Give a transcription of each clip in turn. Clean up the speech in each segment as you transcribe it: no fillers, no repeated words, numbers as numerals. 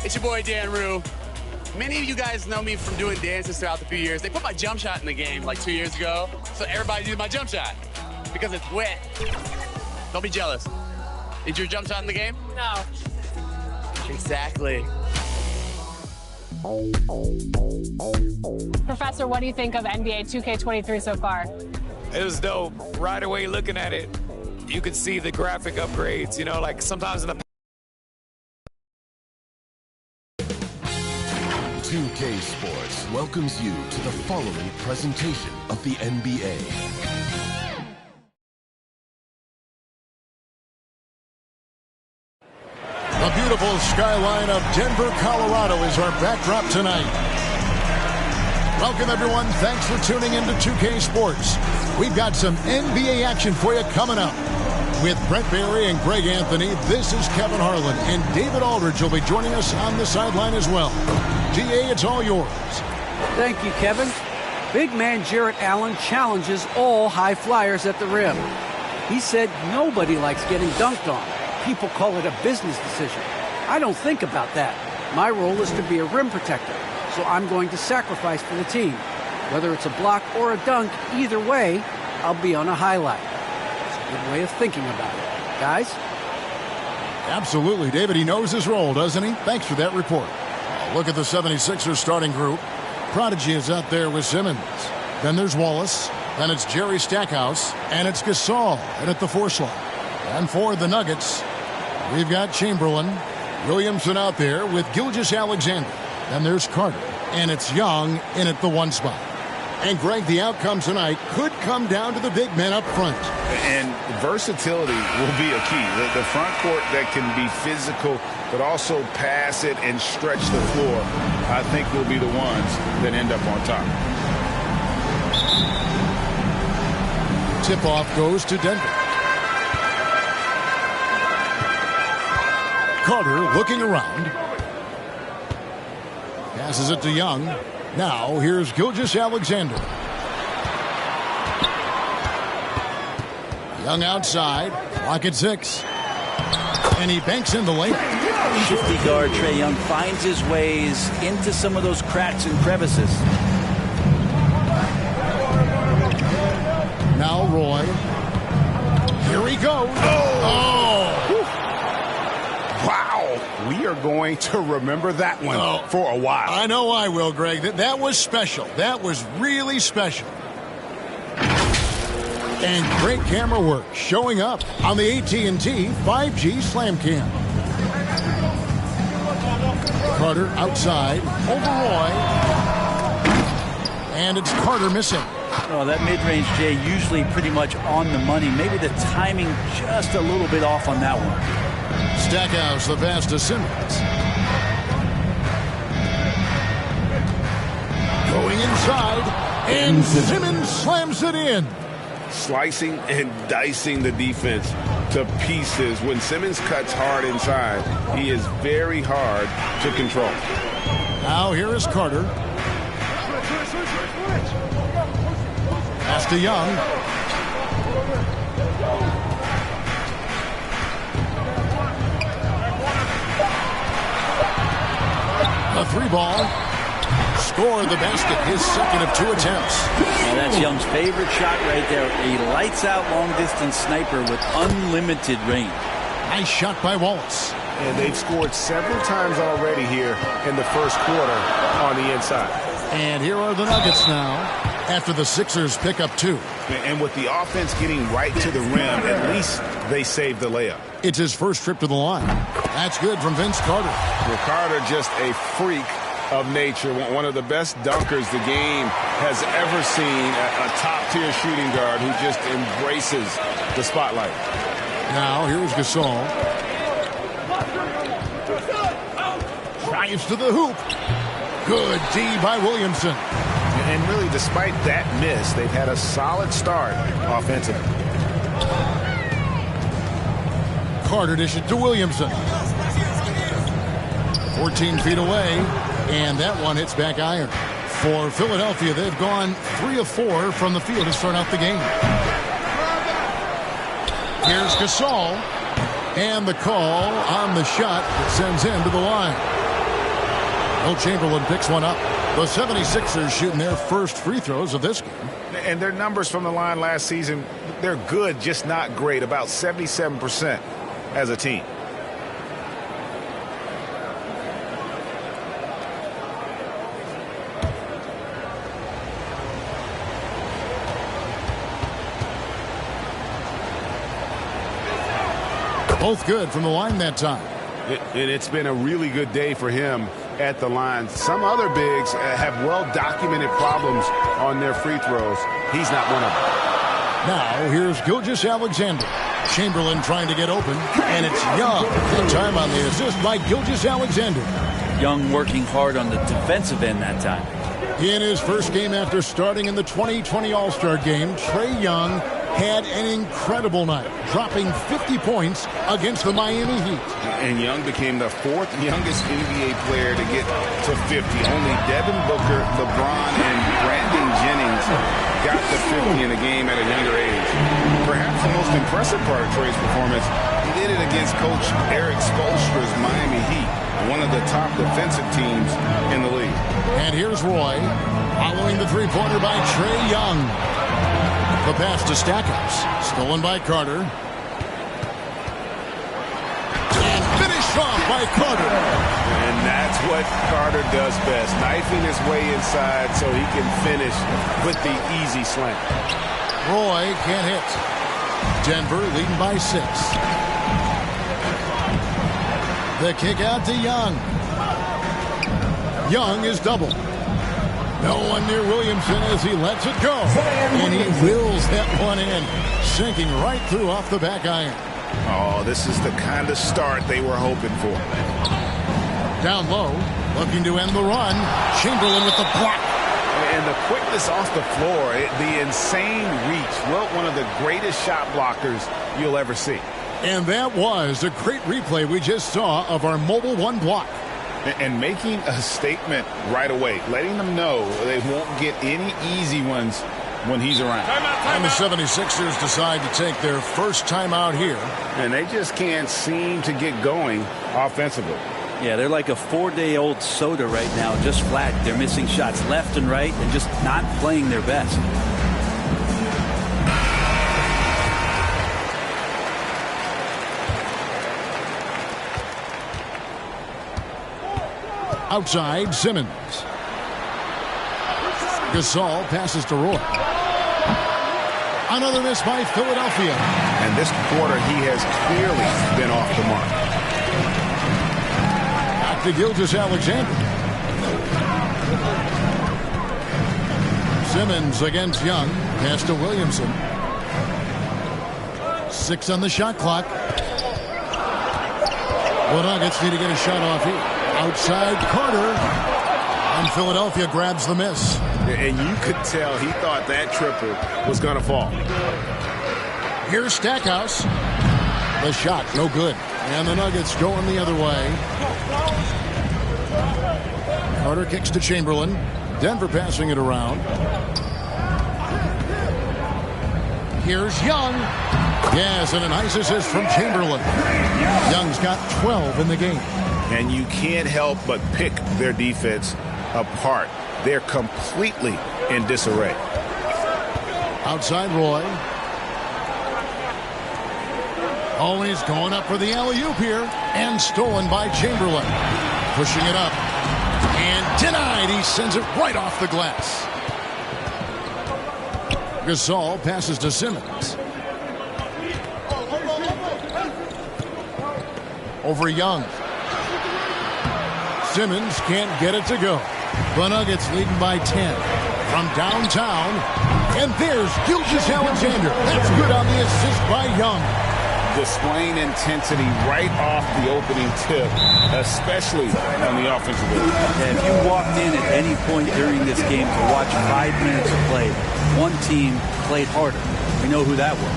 It's your boy, Dan Rue. Many of you guys know me from doing dances throughout the few years. They put my jump shot in the game like 2 years ago, so everybody uses my jump shot because it's wet. Don't be jealous. Is your jump shot in the game? No. Exactly. Professor, what do you think of NBA 2K23 so far? It was dope. Right away looking at it, you could see the graphic upgrades, you know, like sometimes in the 2K Sports welcomes you to the following presentation of the NBA. The beautiful skyline of Denver, Colorado is our backdrop tonight. Welcome, everyone. Thanks for tuning into 2K Sports. We've got some NBA action for you coming up. With Brent Barry and Greg Anthony, this is Kevin Harlan, and David Aldridge will be joining us on the sideline as well. GA, it's all yours. Thank you, Kevin. Big man Jarrett Allen challenges all high flyers at the rim. He said nobody likes getting dunked on. People call it a business decision. I don't think about that. My role is to be a rim protector, so I'm going to sacrifice for the team. Whether it's a block or a dunk, either way, I'll be on a highlight. It's a good way of thinking about it. Guys? Absolutely, David. He knows his role, doesn't he? Thanks for that report. Look at the 76ers starting group. Prodigy is out there with Simmons. Then there's Wallace. Then it's Jerry Stackhouse. And it's Gasol and at the 4 slot. And for the Nuggets, we've got Chamberlain, Williamson out there with Gilgeous-Alexander. Then there's Carter, and it's Young in at the 1 spot. And, Greg, the outcome tonight could come down to the big men up front. And versatility will be a key. The front court that can be physical but also pass it and stretch the floor, I think will be the ones that end up on top. Tip-off goes to Denver. Carter looking around. Passes it to Young. Now here's Gilgeous-Alexander. Young outside. Clock at 6. And he banks in the lane. Shifty guard Trae Young finds his ways into some of those cracks and crevices. Now Roy. Here he goes. Oh! Wow, we are going to remember that one for a while. I know I will, Greg. That was special. That was really special. And great camera work showing up on the AT&T 5G Slam Cam. Carter outside, over Roy. And it's Carter missing. Oh, that mid-range, Jay, usually pretty much on the money. Maybe the timing just a little bit off on that one. Stackhouse, the pass to Simmons. Going inside, and Simmons slams it in. Slicing and dicing the defense to pieces. When Simmons cuts hard inside, he is very hard to control. Now here is Carter. Pass to Young. A 3-ball. Score the basket, his second of 2 attempts. Well, that's Young's favorite shot right there. A lights-out long-distance sniper with unlimited range. Nice shot by Wallace. And they've scored several times already here in the first quarter on the inside. And here are the Nuggets now after the Sixers pick up 2. And with the offense getting right to the rim, at least they saved the layup. It's his first trip to the line. That's good from Vince Carter. Well, Carter, just a freak of nature, one of the best dunkers the game has ever seen, a top-tier shooting guard who just embraces the spotlight. Now here's Gasol. Drives to the hoop. Good D by Williamson. And really, despite that miss, they've had a solid start offensively. Carter dish it to Williamson. 14 feet away, and that one hits back iron. For Philadelphia, they've gone 3 of 4 from the field to start out the game. Here's Gasol, and the call on the shot that sends him to the line. Will Chamberlain picks one up. The 76ers shooting their first free throws of this game. And their numbers from the line last season, they're good, just not great. About 77% as a team. Both good from the line that time. And it's been a really good day for him at the line. Some other bigs have well-documented problems on their free throws. He's not one of them. Now, here's Gilgeous-Alexander. Chamberlain trying to get open, and it's Young. Good time on the assist by Gilgeous-Alexander. Young working hard on the defensive end that time. In his first game after starting in the 2020 All-Star game, Trae Young had an incredible night, dropping 50 points against the Miami Heat. And Young became the fourth youngest NBA player to get to 50. Only Devin Booker, LeBron, and Brandon Jennings got to 50 in a game at a younger age. Perhaps the most impressive part of Trae's performance, he did it against Coach Eric Spoelstra's Miami Heat, one of the top defensive teams in the league. And here's Roy, following the three-pointer by Trae Young. The pass to Stackhouse, stolen by Carter. And finished off by Carter. And that's what Carter does best, knifing his way inside so he can finish with the easy slam. Roy can't hit. Denver leading by 6. The kick out to Young. Young is doubled. No one near Williamson as he lets it go. And he wills that one in, sinking right through off the back iron. Oh, this is the kind of start they were hoping for. Down low, looking to end the run. Chamberlain with the block. And the quickness off the floor, the insane reach. Well, one of the greatest shot blockers you'll ever see. And that was a great replay we just saw of our mobile one block. And making a statement right away, letting them know they won't get any easy ones when he's around. And the 76ers decide to take their first timeout here. And they just can't seem to get going offensively. Yeah, they're like a 4-day-old soda right now, just flat. They're missing shots left and right and just not playing their best. Outside, Simmons. Gasol passes to Roy. Another miss by Philadelphia. And this quarter, he has clearly been off the mark. Back to Gilgeous-Alexander. Simmons against Young. Pass to Williamson. 6 on the shot clock. The Nuggets need to get a shot off here. Outside Carter, and Philadelphia grabs the miss. And you could tell he thought that triple was going to fall. Here's Stackhouse. The shot, no good. And the Nuggets going the other way. Carter kicks to Chamberlain. Denver passing it around. Here's Young. Yes, and a nice assist from Chamberlain. Young's got 12 in the game. And you can't help but pick their defense apart. They're completely in disarray. Outside Roy. Always going up for the alley-oop here. And stolen by Chamberlain. Pushing it up. And denied. He sends it right off the glass. Gasol passes to Simmons. Over Young. Simmons can't get it to go. The Nuggets leading by 10 from downtown. And there's Gilgeous-Alexander. That's good on the assist by Young. Displaying intensity right off the opening tip, especially on the offensive end. Yeah, if you walked in at any point during this game to watch 5 minutes of play, one team played harder. We know who that was.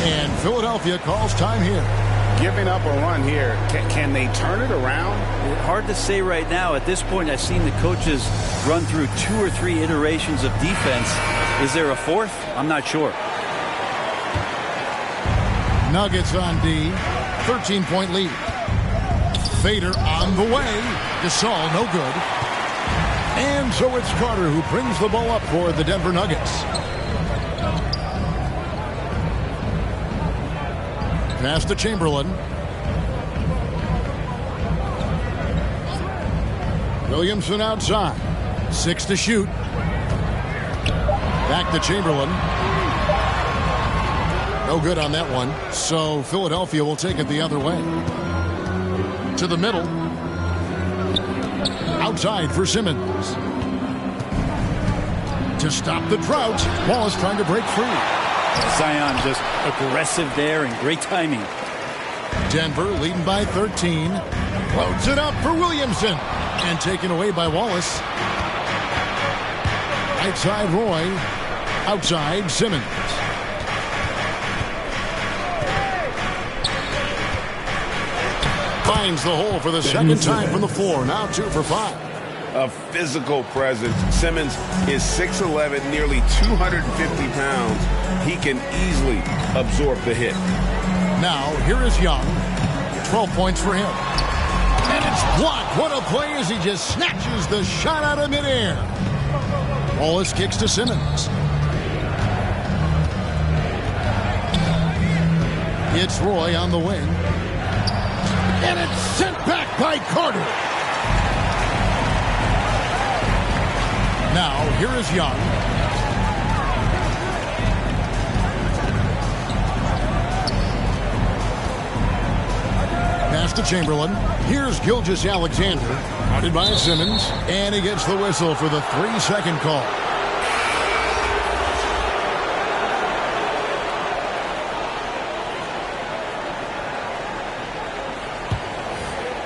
And Philadelphia calls time here. Giving up a run here, can they turn it around? Hard to say right now. At this point, I've seen the coaches run through 2 or 3 iterations of defense. Is there a fourth? I'm not sure. Nuggets on D, 13-point lead. Fader on the way. Gasol, no good. And so it's Carter who brings the ball up for the Denver Nuggets. Pass to Chamberlain. Williamson outside. 6 to shoot. Back to Chamberlain. No good on that one. So Philadelphia will take it the other way. To the middle. Outside for Simmons. To stop the drought. Wallace trying to break free. Zion just aggressive there and great timing. Denver leading by 13. Loads it up for Williamson. And taken away by Wallace. Outside Roy. Outside Simmons. Finds the hole for the second time from the floor. Now 2 for 5. A physical presence. Simmons is 6'11", nearly 250 pounds. He can easily absorb the hit. Now, here is Young. 12 points for him. And it's blocked. What a play as he just snatches the shot out of midair. Wallace kicks to Simmons. It's Roy on the wing. And it's sent back by Carter. Now, here is Young. Pass to Chamberlain. Here's Gilgeous-Alexander. Guarded by Simmons. And he gets the whistle for the 3-second call.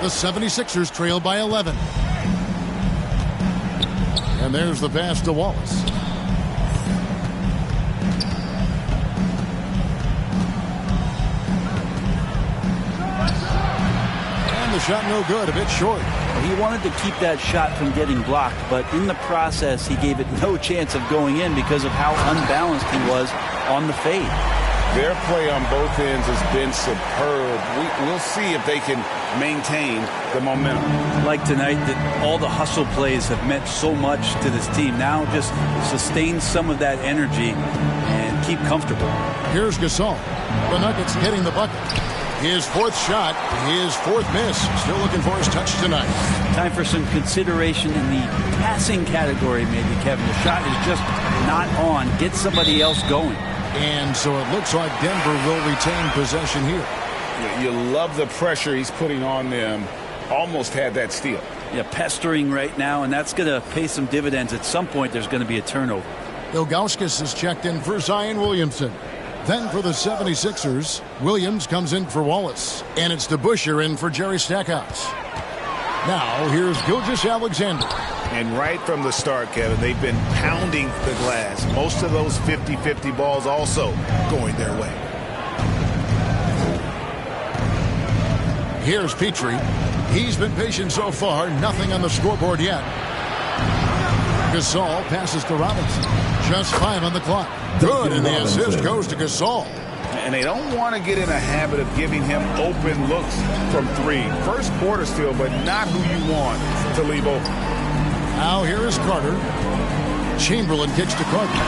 The 76ers trail by 11. And there's the pass to Wallace. And the shot no good, a bit short. He wanted to keep that shot from getting blocked, but in the process, he gave it no chance of going in because of how unbalanced he was on the fade. Their play on both ends has been superb. We'll see if they can maintain the momentum. Like tonight, that all the hustle plays have meant so much to this team. Now just sustain some of that energy and keep comfortable. Here's Gasol. The Nuggets getting the bucket. His 4th shot, his 4th miss. Still looking for his touch tonight. Time for some consideration in the passing category, maybe, Kevin. The shot is just not on. Get somebody else going. And so it looks like Denver will retain possession here. You love the pressure he's putting on them. Almost had that steal. Yeah, pestering right now, and that's going to pay some dividends. At some point, there's going to be a turnover. Ilgauskas is checked in for Zion Williamson. Then for the 76ers, Williams comes in for Wallace. And it's DeBusschere in for Jerry Stackhouse. Now, here's Gilgeous-Alexander. And right from the start, Kevin, they've been pounding the glass. Most of those 50-50 balls also going their way. Here's Petrie. He's been patient so far. Nothing on the scoreboard yet. Gasol passes to Robinson. Just 5 on the clock. Good, and the assist goes to Gasol. And they don't want to get in a habit of giving him open looks from 3. First quarter still, but not who you want to leave open. Now here is Carter. Chamberlain kicks to Carter.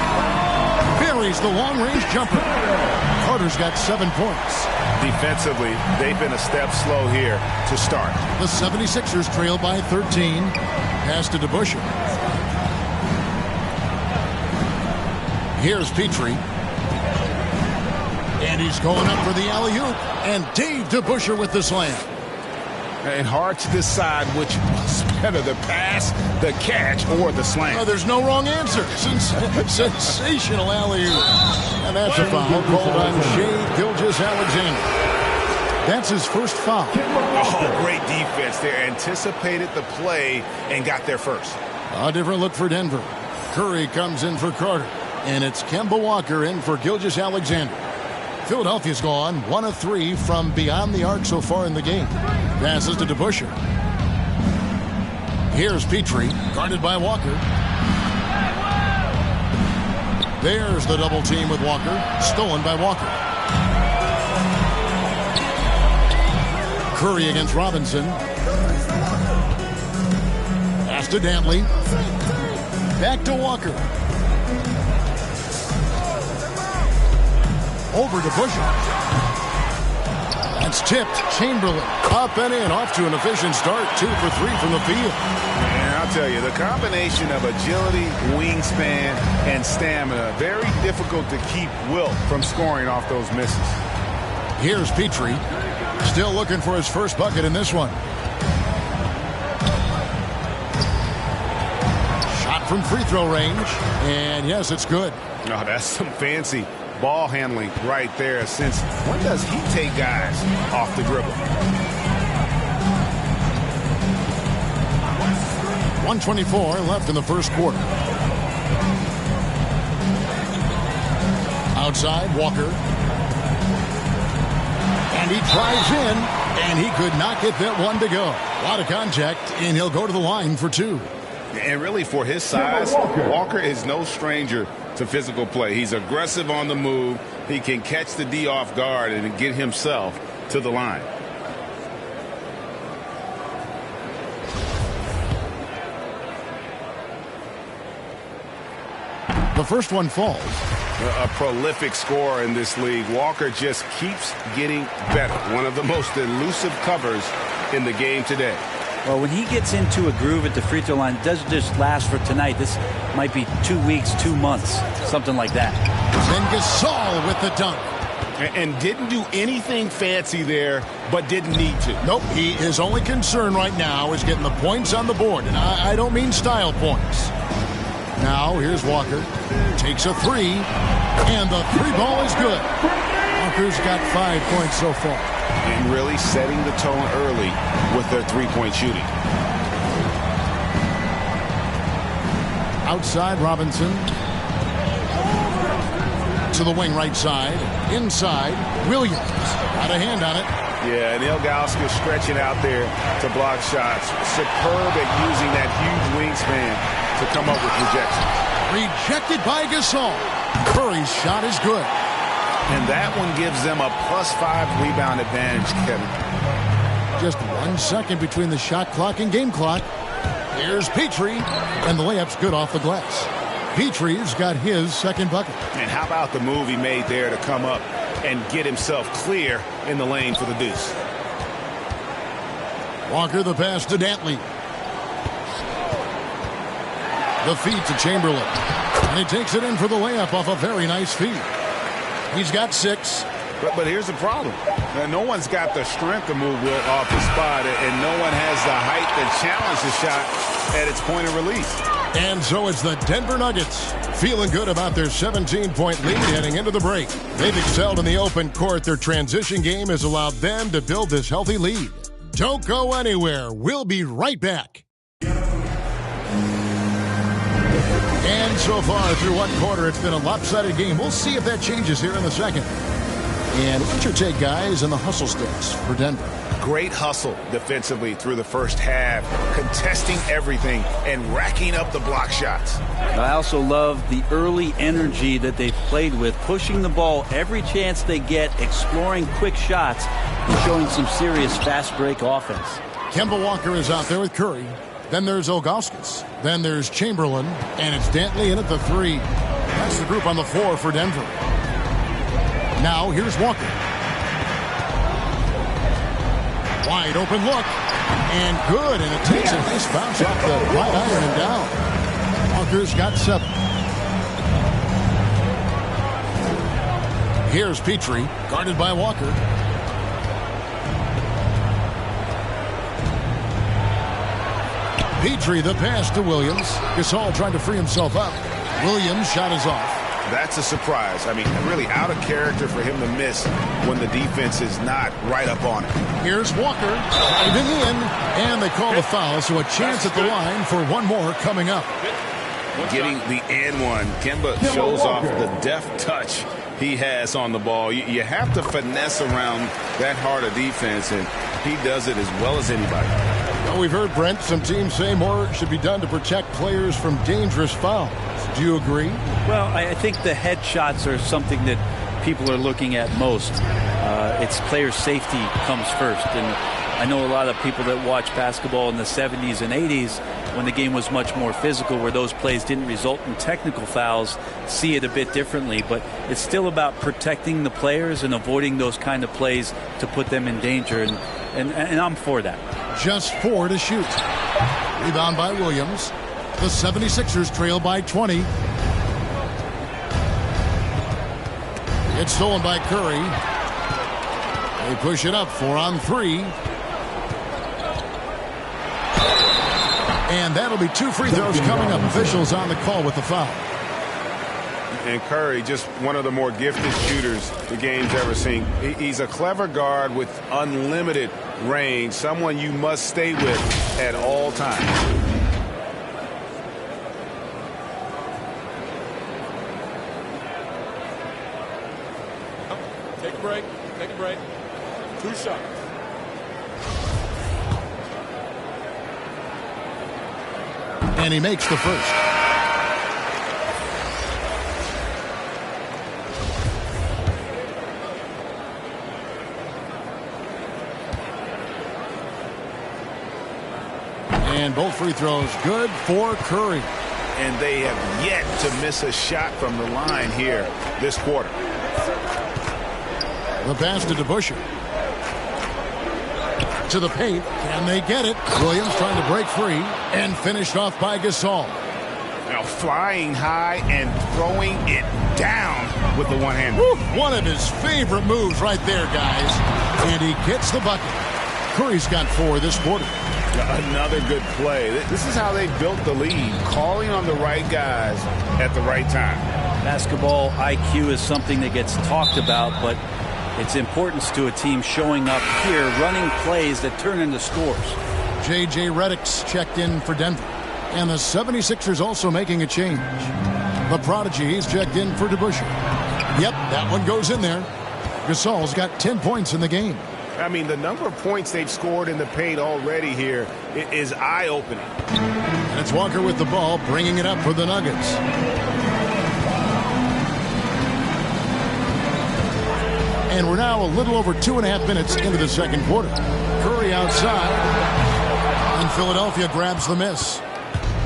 Buries the long-range jumper. Carter's got 7 points. Defensively, they've been a step slow here to start. The 76ers trail by 13. Pass to DeBusschere. Here's Petrie. And he's going up for the alley-oop. And Dave DeBusschere with the slam. And hard to decide which was better, the pass, the catch, or the slam. Oh, there's no wrong answer. Sensational alley-oop. And that's a foul called on Shai Gilgeous-Alexander. That's his first foul. Oh, great defense there. Anticipated the play and got there first. A different look for Denver. Curry comes in for Carter. And it's Kemba Walker in for Gilgeous-Alexander. Philadelphia's gone 1 of 3 from beyond the arc so far in the game. Passes to DeBusschere. Here's Petrie, guarded by Walker. There's the double team with Walker, stolen by Walker. Curry against Robinson. pass to Dantley. Back to Walker. Over to Busher. That's tipped. Chamberlain up and in, off to an efficient start. 2 for 3 from the field. And I'll tell you, the combination of agility, wingspan, and stamina, very difficult to keep Wilt from scoring off those misses. Here's Petrie. Still looking for his first bucket in this one. Shot from free throw range. And yes, it's good. No, that's some fancy ball handling right there. Since when does he take guys off the dribble? 1:24 left in the first quarter. Outside, Walker. And he drives in, and he could not get that one to go. A lot of contact, and he'll go to the line for 2. And really, for his size, Walker is no stranger to physical play. He's aggressive on the move. He can catch the D off guard and get himself to the line. The first one falls. A prolific scorer in this league. Walker just keeps getting better. One of the most elusive covers in the game today. Well, when he gets into a groove at the free throw line, it doesn't just last for tonight. This might be 2 weeks, 2 months, something like that. Then Gasol with the dunk. And didn't do anything fancy there, but didn't need to. Nope, his only concern right now is getting the points on the board. And I don't mean style points. Now, here's Walker. Takes a 3, and the 3 ball is good. Walker's got 5 points so far. And really setting the tone early with their three-point shooting. Outside, Robinson. To the wing right side. Inside, Williams. Got a hand on it. Yeah, and Ilgauskas stretching out there to block shots. Superb at using that huge wingspan to come up with rejection. Rejected by Gasol. Curry's shot is good. And that one gives them a +5 rebound advantage, Kevin. Just 1 second between the shot clock and game clock. Here's Petrie, and the layup's good off the glass. Petrie's got his second bucket. And how about the move he made there to come up and get himself clear in the lane for the deuce. Walker the pass to Dantley. The feed to Chamberlain. And he takes it in for the layup off a very nice feed. He's got 6. But here's the problem. No one's got the strength to move Wilt off the spot, and no one has the height to challenge the shot at its point of release. And so it's the Denver Nuggets feeling good about their 17-point lead heading into the break. They've excelled in the open court. Their transition game has allowed them to build this healthy lead. Don't go anywhere. We'll be right back. And so far through one quarter, it's been a lopsided game. We'll see if that changes here in the second. And what's your take, guys, on the hustle stats for Denver? Great hustle defensively through the first half, contesting everything and racking up the block shots. I also love the early energy that they've played with, pushing the ball every chance they get, exploring quick shots, and showing some serious fast break offense. Kemba Walker is out there with Curry. Then there's Ilgauskas. Then there's Chamberlain. And it's Dantley in at the 3. That's the group on the floor for Denver. Now here's Walker. Wide open look. And good. And it takes a nice bounce off the right iron and down. Walker's got 7. Here's Petrie, guarded by Walker. Petrie, the pass to Williams. Gasol trying to free himself up. Williams' shot is off. That's a surprise. I mean, really out of character for him to miss when the defense is not right up on it. Here's Walker diving in, and they call the foul, so a chance at the line for one more coming up. Getting the and one. Kemba shows off the deft touch he has on the ball. You have to finesse around that hard a defense, and he does it as well as anybody. Well, we've heard, Brent, some teams say more should be done to protect players from dangerous fouls. Do you agree? Well, I think the head shots are something that people are looking at most. It's player safety comes first. And I know a lot of people that watch basketball in the 70s and 80s when the game was much more physical, where those plays didn't result in technical fouls, see it a bit differently. But it's still about protecting the players and avoiding those kind of plays to put them in danger, and I'm for that. Just 4 to shoot. Rebound by Williams. The 76ers trail by 20. It's stolen by Curry. They push it up 4 on 3. And that'll be 2 free throws coming up. Officials on the call with the foul. And Curry, just one of the more gifted shooters the game's ever seen. He's a clever guard with unlimited range, someone you must stay with at all times. Take a break. Take a break. 2 shots. And he makes the first. And both free throws good for Curry. And they have yet to miss a shot from the line here this quarter. The pass to DeBusschere. To the paint. Can they get it? Williams trying to break free. And finished off by Gasol. Now flying high and throwing it down with the one-hander. One of his favorite moves right there, guys. And he gets the bucket. Curry's got 4 this quarter. Another good play. This is how they built the lead, calling on the right guys at the right time. Basketball IQ is something that gets talked about, but its importance to a team showing up here, running plays that turn into scores. J.J. Redick's checked in for Denver. And the 76ers also making a change. The prodigy, he's checked in for DeBusschere. Yep, that one goes in there. Gasol's got 10 points in the game. I mean, the number of points they've scored in the paint already here is eye-opening. And it's Walker with the ball, bringing it up for the Nuggets. And we're now a little over 2.5 minutes into the second quarter. Curry outside. And Philadelphia grabs the miss.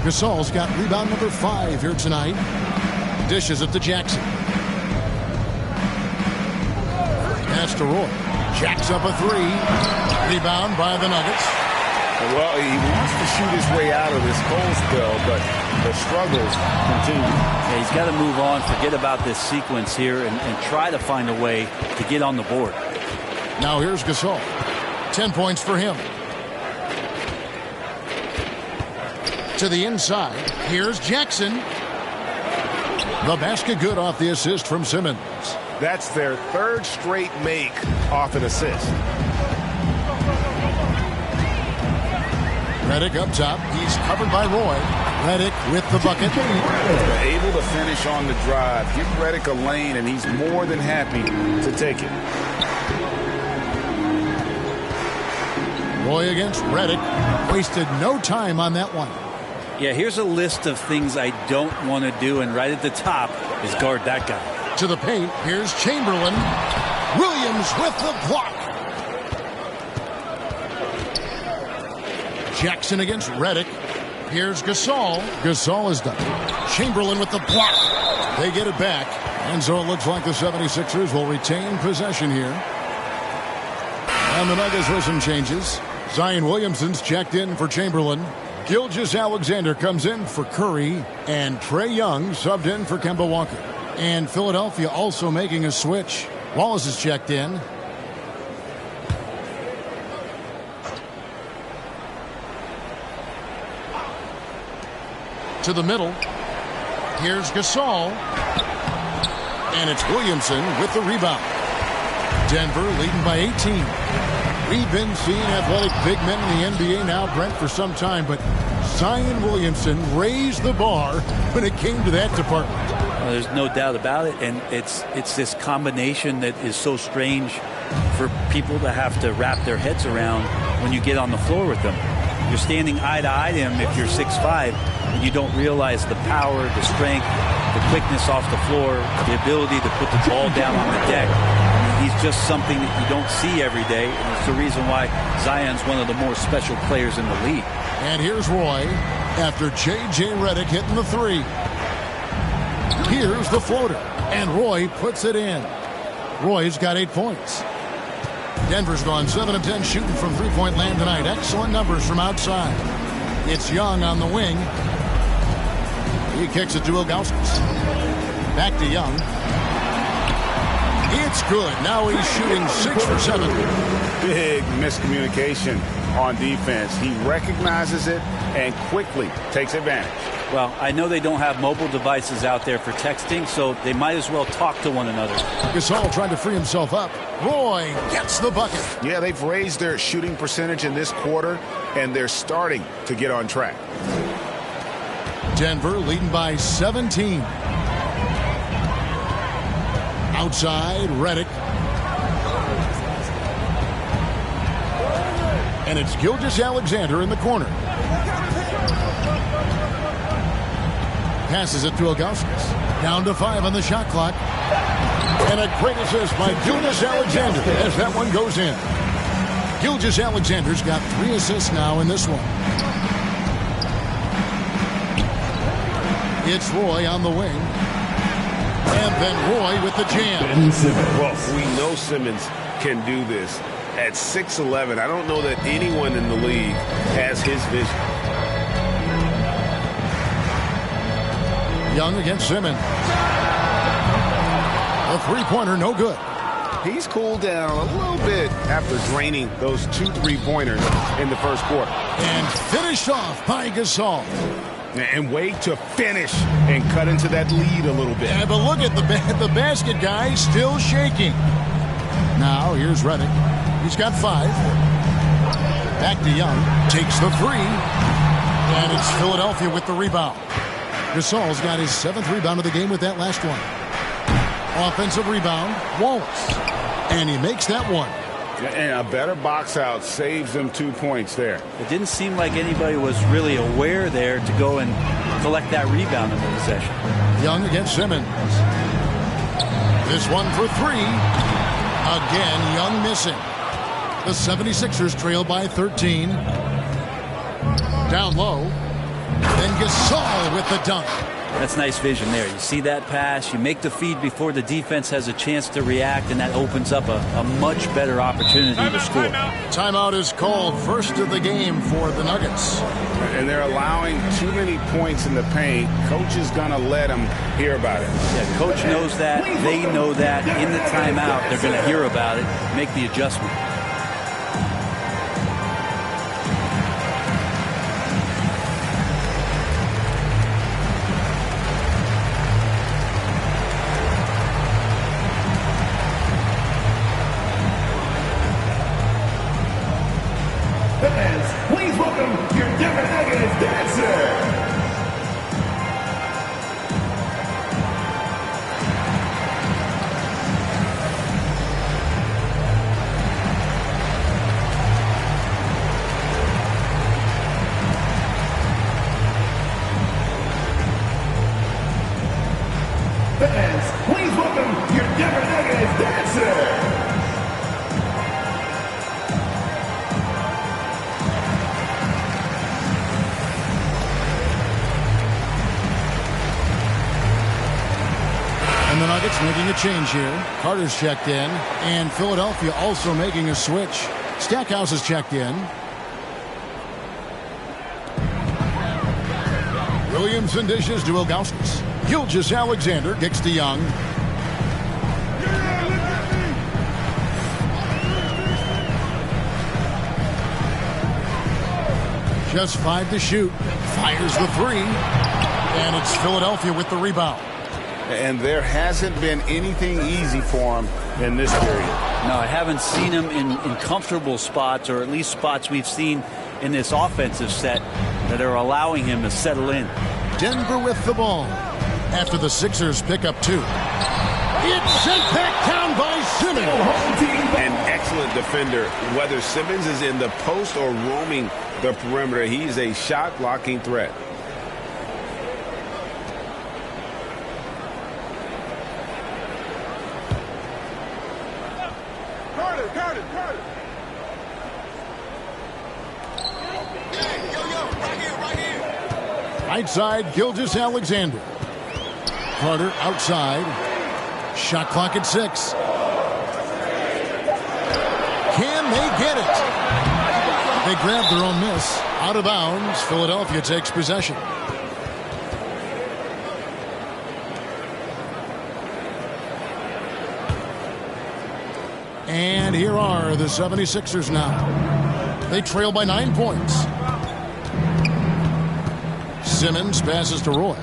Gasol's got rebound number 5 here tonight. Dishes it to Jackson. Pass to Roy. Jacks up a 3. Rebound by the Nuggets. Well, he wants to shoot his way out of this cold spell, but the struggles continue. Yeah, he's got to move on, forget about this sequence here, and try to find a way to get on the board. Now here's Gasol. 10 points for him. To the inside. Here's Jackson. The basket good off the assist from Simmons. That's their 3rd straight make off an assist. Redick up top. He's covered by Roy. Redick with the bucket. Able to finish on the drive. Give Redick a lane, and he's more than happy to take it. Roy against Redick. Wasted no time on that one. Yeah, here's a list of things I don't want to do, and right at the top is guard that guy. To the paint. Here's Chamberlain. Williams with the block. Jackson against Redick. Here's Gasol. Gasol is done. Chamberlain with the block. They get it back. And so it looks like the 76ers will retain possession here. And the Nuggets with some changes. Zion Williamson's checked in for Chamberlain. Gilgeous-Alexander comes in for Curry. And Trae Young subbed in for Kemba Walker. And Philadelphia also making a switch. Wallace is checked in. To the middle. Here's Gasol. And it's Williamson with the rebound. Denver leading by 18. We've been seeing athletic big men in the NBA now, Brent, for some time, but Zion Williamson raised the bar when it came to that department. Well, there's no doubt about it, and it's this combination that is so strange for people to have to wrap their heads around when you get on the floor with them. You're standing eye to eye to him if you're 6'5", and you don't realize the power, the strength, the quickness off the floor, the ability to put the ball down on the deck. he's just something that you don't see every day, and it's the reason why Zion's one of the more special players in the league. And here's Roy after J.J. Redick hitting the three. Here's the floater, and Roy puts it in. Roy's got 8 points. Denver's gone 7 of 10 shooting from three-point land tonight. Excellent numbers from outside. It's Young on the wing. He kicks it to Ilgauskas. Back to Young. It's good. Now he's shooting 6 for 7. Big miscommunication on defense. He recognizes it and quickly takes advantage. Well, I know they don't have mobile devices out there for texting, so they might as well talk to one another. Gasol trying to free himself up. Roy gets the bucket. Yeah, they've raised their shooting percentage in this quarter, and they're starting to get on track. Denver leading by 17. Outside, Redick. And it's Gilgeous-Alexander in the corner. Passes it to Ilgauskas. Down to 5 on the shot clock. And a great assist by Gilgeous-Alexander as that one goes in. Gilgeous-Alexander's got 3 assists now in this one. It's Roy on the wing. And then Roy with the jam. Well, we know Simmons can do this. At 6'11", I don't know that anyone in the league has his vision. Young against Simmons. A three-pointer, no good. He's cooled down a little bit after draining those 2 3-pointers in the first quarter. And finished off by Gasol. And wait to finish and cut into that lead a little bit. Yeah, but look at the basket guy still shaking. Now here's Redick. He's got 5. Back to Young. Takes the 3. And it's Philadelphia with the rebound. Gasol's got his 7th rebound of the game with that last one. Offensive rebound, Wallace. And he makes that one. And a better box out saves them 2 points there. It didn't seem like anybody was really aware there to go and collect that rebound in the possession. Young against Simmons. This one for 3. Again, Young missing. The 76ers trail by 13. Down low. Then Gasol with the dunk. That's nice vision there. You see that pass, you make the feed before the defense has a chance to react, and that opens up a much better opportunity to score. Timeout is called, first of the game for the Nuggets. And they're allowing too many points in the paint. Coach is going to let them hear about it. Yeah, coach knows that. They know that. In the timeout, they're going to hear about it, make the adjustment. Please welcome your Denver Nuggets dancer. Fans, please welcome your Denver Nuggets dancer. And the Nuggets making a change here. Carter's checked in. And Philadelphia also making a switch. Stackhouse is checked in. Williamson dishes to Ilgauskas. Gilgeous-Alexander kicks to Young. Just 5 to shoot. Fires the 3. And it's Philadelphia with the rebound. And there hasn't been anything easy for him in this period. No, I haven't seen him in comfortable spots, or at least spots we've seen in this offensive set that are allowing him to settle in. Denver with the ball after the Sixers pick up 2. It's sent back down by Simmons. An excellent defender. Whether Simmons is in the post or roaming the perimeter, he's a shot-blocking threat. Right side, Gilgeous-Alexander. Carter outside. Shot clock at 6. Can they get it? They grab their own miss. Out of bounds. Philadelphia takes possession. And here are the 76ers now. They trail by 9 points. Simmons passes to Roy.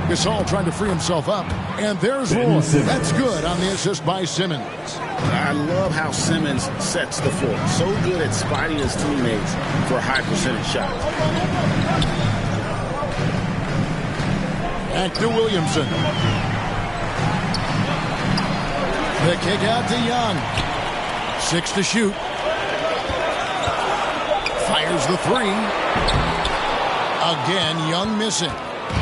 Gasol trying to free himself up. And there's Roy. That's good on the assist by Simmons. I love how Simmons sets the floor. So good at spotting his teammates for high percentage shots. Back to Williamson. The kick out to Young. 6 to shoot. Fires the 3. Again, Young missing.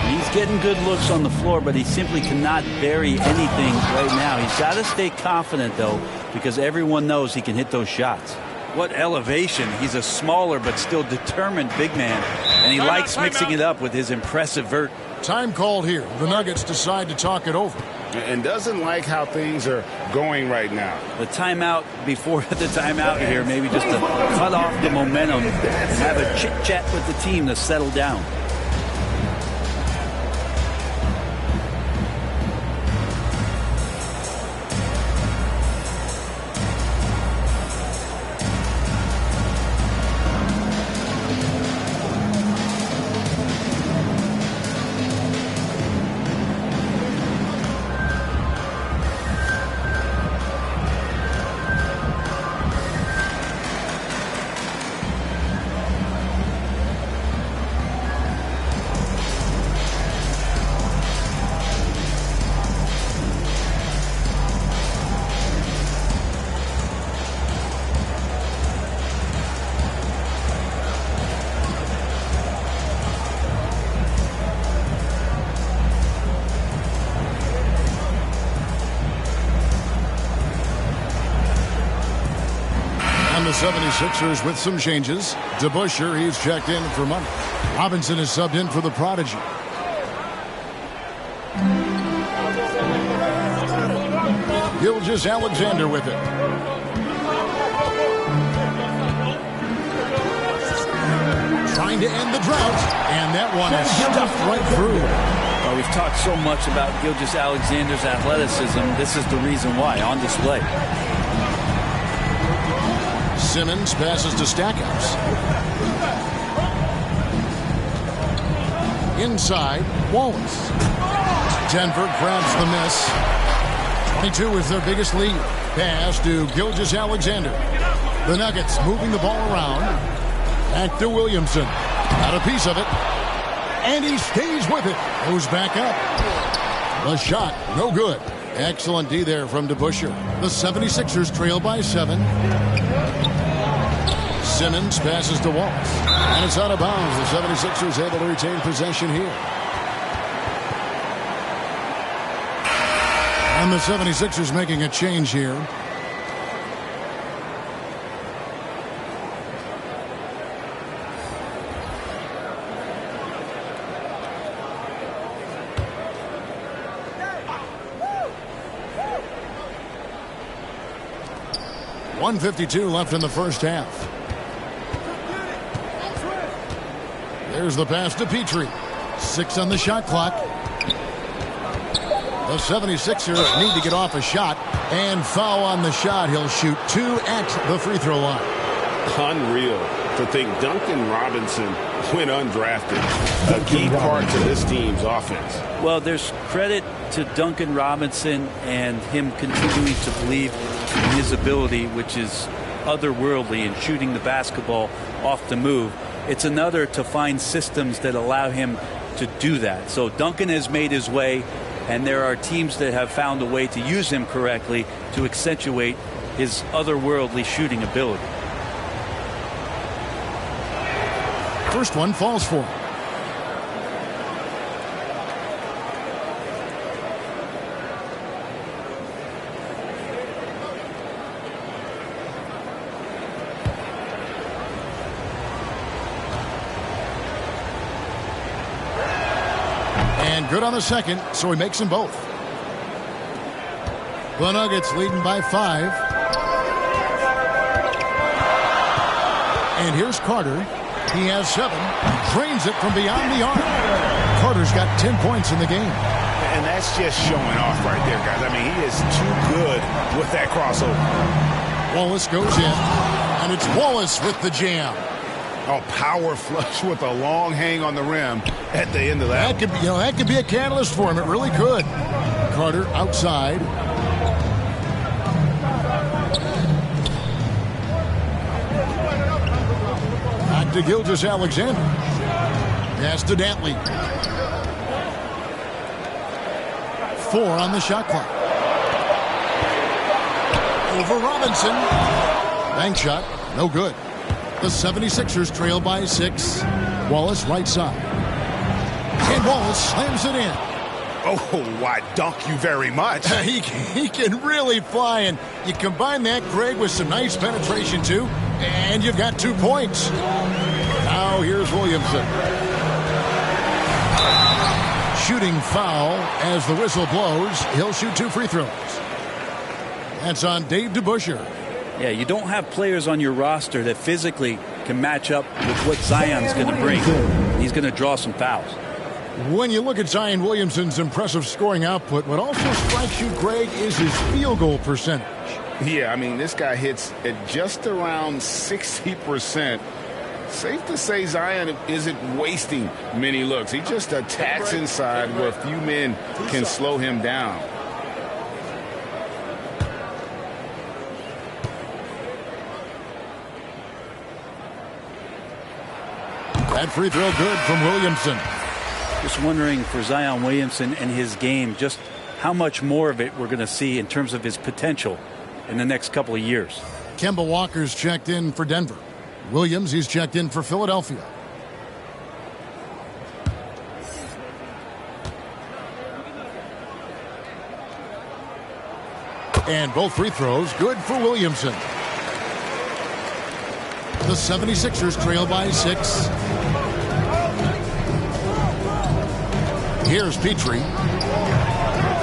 He's getting good looks on the floor, but he simply cannot bury anything right now. He's got to stay confident, though, because everyone knows he can hit those shots. What elevation. He's a smaller but still determined big man, and he likes mixing it up with his impressive vert. Time called here. The Nuggets decide to talk it over. And doesn't like how things are going right now. The timeout before the timeout here, maybe just to cut off the momentum and have a chit-chat with the team to settle down. The 76ers with some changes. DeBusschere, he's checked in for money. Robinson is subbed in for the Prodigy. Gilgeous-Alexander with it. Trying to end the drought, and that one is stuffed right through. Well, we've talked so much about Gilgeous-Alexander's athleticism. This is the reason why, on display. Simmons passes to Stackhouse. Inside, Wallace. Denver grabs the miss. 22 is their biggest lead. Pass to Gilgeous-Alexander. The Nuggets moving the ball around. Back to Williamson. Got a piece of it. And he stays with it. Goes back up. The shot, no good. Excellent D there from DeBusschere. The 76ers trail by 7. Simmons passes to Wallace. And it's out of bounds. The 76ers able to retain possession here. And the 76ers making a change here. .152 left in the first half. There's the pass to Petrie. 6 on the shot clock. The 76ers need to get off a shot and foul on the shot. He'll shoot 2 at the free throw line. Unreal to think Duncan Robinson went undrafted. A key part to this team's offense. Well, there's credit to Duncan Robinson and him continuing to believe in his ability, which is otherworldly in shooting the basketball off the move. It's another to find systems that allow him to do that. So Duncan has made his way, and there are teams that have found a way to use him correctly to accentuate his otherworldly shooting ability. First one falls for him. And good on the second, so he makes them both. The Nuggets leading by 5. And here's Carter. He has 7. Drains it from beyond the arc. Carter's got 10 points in the game. And that's just showing off right there, guys. I mean, he is too good with that crossover. Wallace goes in, and it's Wallace with the jam. Oh, power flush with a long hang on the rim at the end of that. That could be a catalyst for him. It really could. Carter outside. Back to Gilgeous-Alexander. Pass to Dantley. 4 on the shot clock. Over Robinson. Bank shot. No good. The 76ers trail by 6. Wallace right side. And Wallace slams it in. Oh, why dunk you very much. He can really fly, and you combine that, Greg, with some nice penetration too, and you've got 2 points. Now here's Williamson. Shooting foul as the whistle blows. He'll shoot 2 free throws. That's on Dave DeBusschere. Yeah, you don't have players on your roster that physically can match up with what Zion's going to bring. He's going to draw some fouls. When you look at Zion Williamson's impressive scoring output, what also strikes you, Greg, is his field goal percentage. Yeah, I mean, this guy hits at just around 60%. Safe to say Zion isn't wasting many looks. He just attacks inside where few men can slow him down. That free throw good from Williamson. Just wondering for Zion Williamson and his game, just how much more of it we're going to see in terms of his potential in the next couple of years. Kemba Walker's checked in for Denver. Williams, he's checked in for Philadelphia. And both free throws good for Williamson. The 76ers trail by 6. Here's Petrie.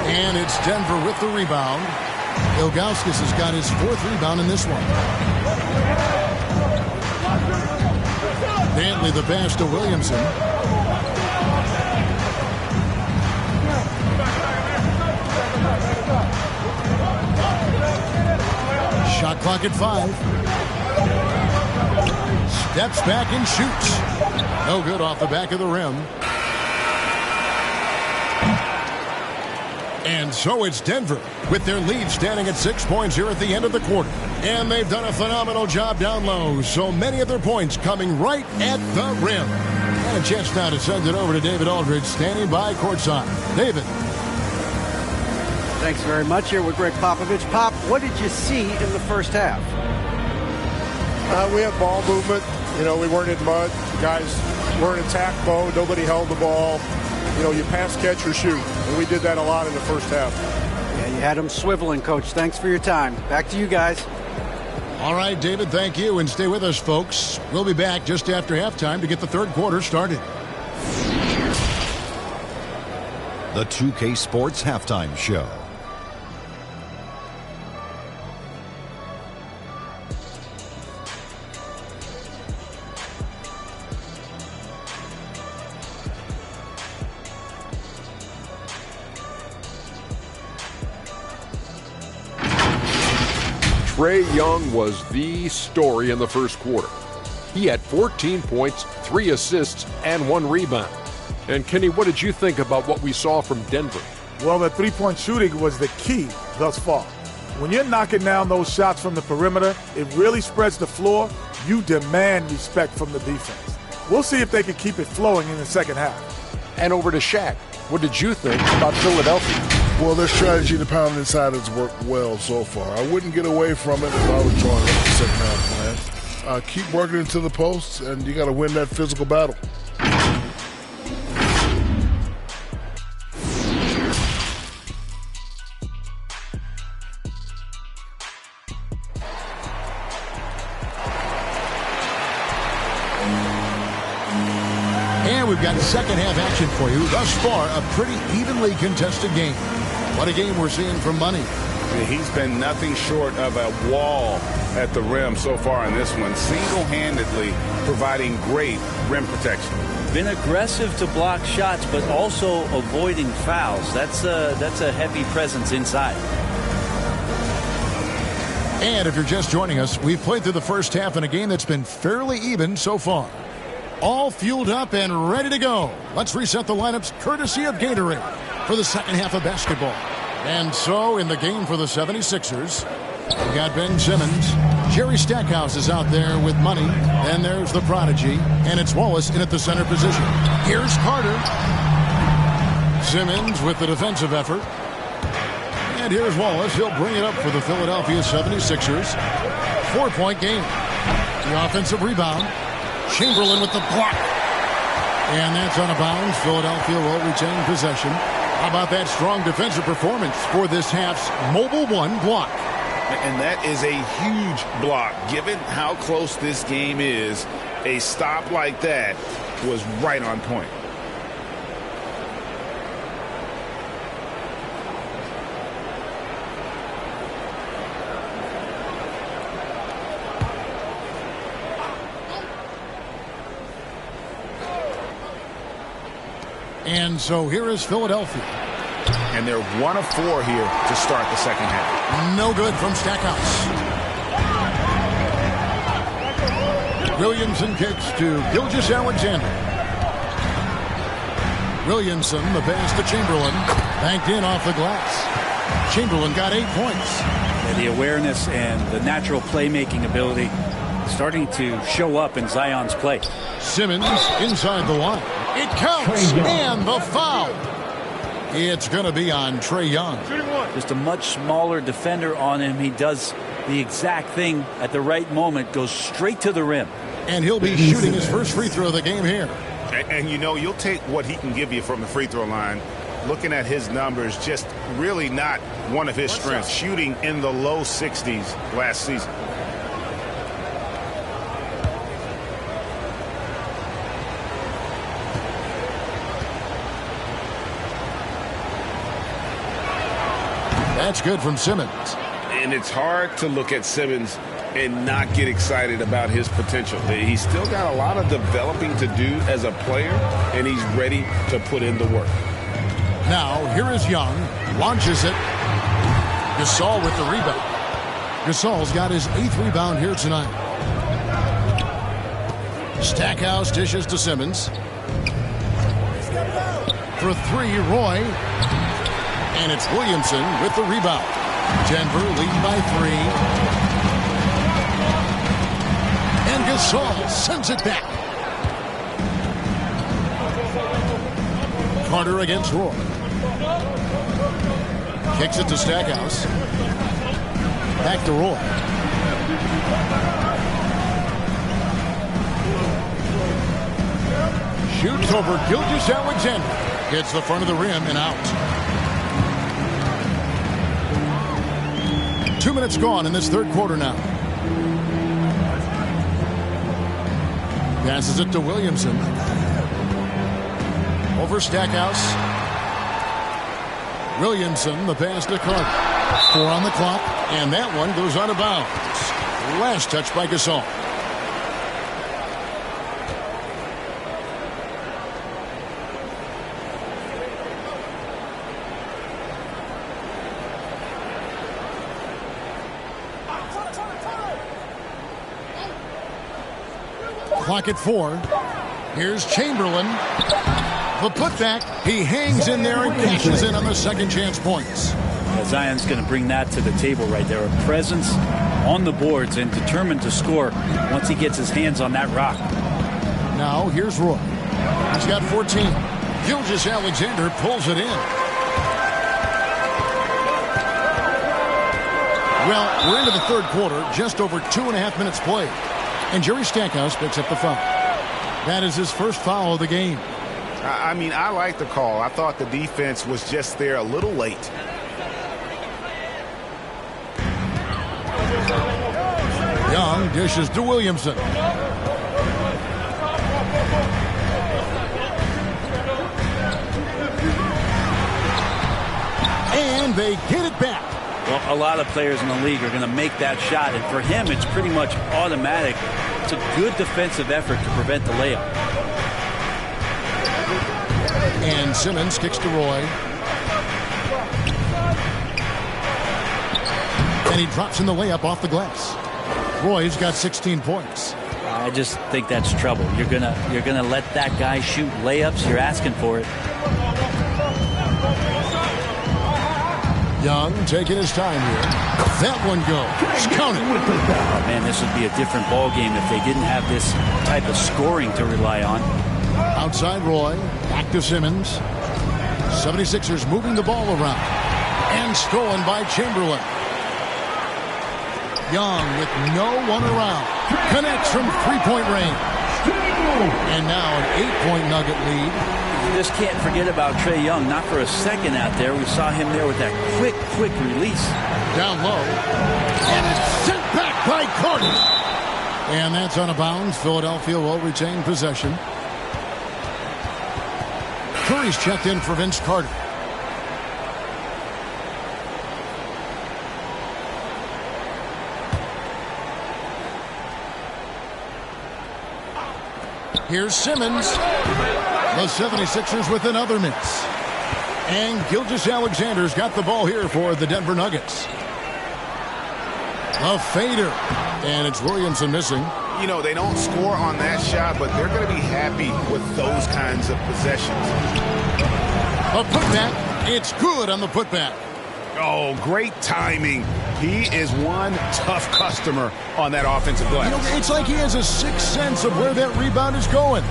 And it's Denver with the rebound. Ilgauskas has got his 4th rebound in this one. Dantley the pass to Williamson. Shot clock at 5. Steps back and shoots. No good off the back of the rim. And so it's Denver with their lead standing at 6 points here at the end of the quarter. And they've done a phenomenal job down low. So many of their points coming right at the rim. And a chance now to send it over to David Aldridge standing by courtside. David. Thanks very much. Here with Greg Popovich. Pop, what did you see in the first half? We had ball movement. You know, we weren't in mud. Guys were in attack mode. Nobody held the ball. You know, you pass, catch, or shoot. And we did that a lot in the first half. Yeah, you had them swiveling, Coach. Thanks for your time. Back to you guys. All right, David, thank you. And stay with us, folks. We'll be back just after halftime to get the third quarter started. The 2K Sports Halftime Show. Trae Young was the story in the first quarter. He had 14 points, 3 assists, and 1 rebound. And Kenny, what did you think about what we saw from Denver? Well, the three-point shooting was the key thus far. When you're knocking down those shots from the perimeter, it really spreads the floor. You demand respect from the defense. We'll see if they can keep it flowing in the second half. And over to Shaq. What did you think about Philadelphia? Well, their strategy to pound inside has worked well so far. I wouldn't get away from it if I was drawing up the second half plan. Keep working into the posts, and you got to win that physical battle. And we've got second half action for you. Thus far, a pretty evenly contested game. What a game we're seeing from Money. Yeah, he's been nothing short of a wall at the rim so far in this one, single-handedly providing great rim protection. Been aggressive to block shots, but also avoiding fouls. That's a heavy presence inside. And if you're just joining us, we've played through the first half in a game that's been fairly even so far. All fueled up and ready to go. Let's reset the lineups courtesy of Gatorade for the second half of basketball. And so in the game for the 76ers, we got Ben Simmons. Jerry Stackhouse is out there with Money. Then there's the Prodigy. And it's Wallace in at the center position. Here's Carter. Simmons with the defensive effort. And here's Wallace. He'll bring it up for the Philadelphia 76ers. 4-point game. The offensive rebound. Chamberlain with the block. And that's out of bounds. Philadelphia will retain possession. How about that strong defensive performance for this half's Mobile One block? And that is a huge block. Given how close this game is, a stop like that was right on point. And so here is Philadelphia. And they're 1 of 4 here to start the second half. No good from Stackhouse. Williamson kicks to Gilgeous-Alexander. Williamson, the pass to Chamberlain. Banked in off the glass. Chamberlain got 8 points. Yeah, the awareness and the natural playmaking ability starting to show up in Zion's play. Simmons inside the line. It counts, and the foul. It's going to be on Trae Young. Just a much smaller defender on him. He does the exact thing at the right moment, goes straight to the rim. And he'll be shooting his first free throw of the game here. And you know, you'll take what he can give you from the free throw line. Looking at his numbers, just really not one of his strengths. Shooting in the low 60s last season. That's good from Simmons. And it's hard to look at Simmons and not get excited about his potential. He's still got a lot of developing to do as a player, and he's ready to put in the work. Now, here is Young. Launches it. Gasol with the rebound. Gasol's got his 8th rebound here tonight. Stackhouse dishes to Simmons. For 3, Roy. And it's Williamson with the rebound. Denver lead by 3. And Gasol sends it back. Carter against Roy. Kicks it to Stackhouse. Back to Roy. Shoots over Gilgeous-Alexander. Hits the front of the rim and out. 2 minutes gone in this third quarter now. Passes it to Williamson. Over Stackhouse. Williamson, the pass to Carter. 4 on the clock, and that one goes out of bounds. Last touch by Gasol. Clock at 4. Here's Chamberlain. The putback. He hangs in there and cashes in on the second chance points. Zion's going to bring that to the table right there. A presence on the boards and determined to score once he gets his hands on that rock. Now here's Roy. He's got 14. Gilgeous-Alexander pulls it in. Well, we're into the third quarter, just over 2.5 minutes played. And Jerry Stackhouse picks up the foul. That is his first foul of the game. I mean, I like the call. I thought the defense was just there a little late. Young dishes to Williamson. And they get it back. Well, a lot of players in the league are going to make that shot, and for him, it's pretty much automatic. It's a good defensive effort to prevent the layup. And Simmons kicks to Roy. And he drops in the layup off the glass. Roy's got 16 points. I just think that's trouble. You're gonna let that guy shoot layups. You're asking for it. Young taking his time here. That one goes. Count it. Oh, man, this would be a different ball game if they didn't have this type of scoring to rely on. Outside Roy. Back to Simmons. 76ers moving the ball around. And stolen by Chamberlain. Young with no one around. Connects from three-point range. And now an 8-point Nugget lead. You just can't forget about Trae Young. Not for a second out there. We saw him there with that quick release. Down low. And it's sent back by Carter. And that's out of bounds. Philadelphia will retain possession. Curry's checked in for Vince Carter. Here's Simmons. The 76ers with another miss. And Gilgeous-Alexander's got the ball here for the Denver Nuggets. A fader. And it's Williamson missing. You know, they don't score on that shot, but they're going to be happy with those kinds of possessions. A putback. It's good on the putback. Oh, great timing. He is one tough customer on that offensive glass. You know, it's like he has a sixth sense of where that rebound is going.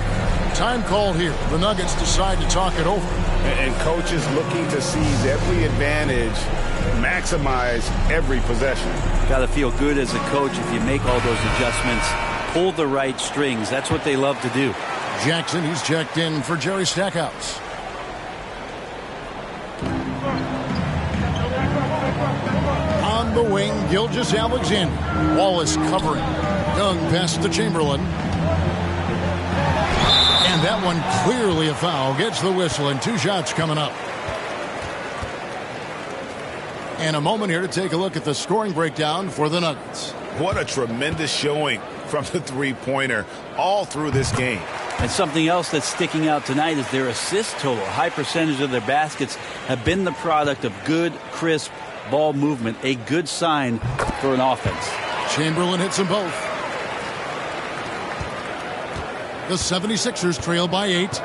Time called here. The Nuggets decide to talk it over. And coaches looking to seize every advantage, maximize every possession. Got to feel good as a coach if you make all those adjustments. Pull the right strings. That's what they love to do. Jackson, he's checked in for Jerry Stackhouse. On the wing, Gilgeous-Alexander. Wallace covering. Young past to Chamberlain. And that one clearly a foul. Gets the whistle and 2 shots coming up. And a moment here to take a look at the scoring breakdown for the Nuggets. What a tremendous showing from the three-pointer all through this game. And something else that's sticking out tonight is their assist total. High percentage of their baskets have been the product of good, crisp ball movement. A good sign for an offense. Chamberlain hits them both. The 76ers trail by 8.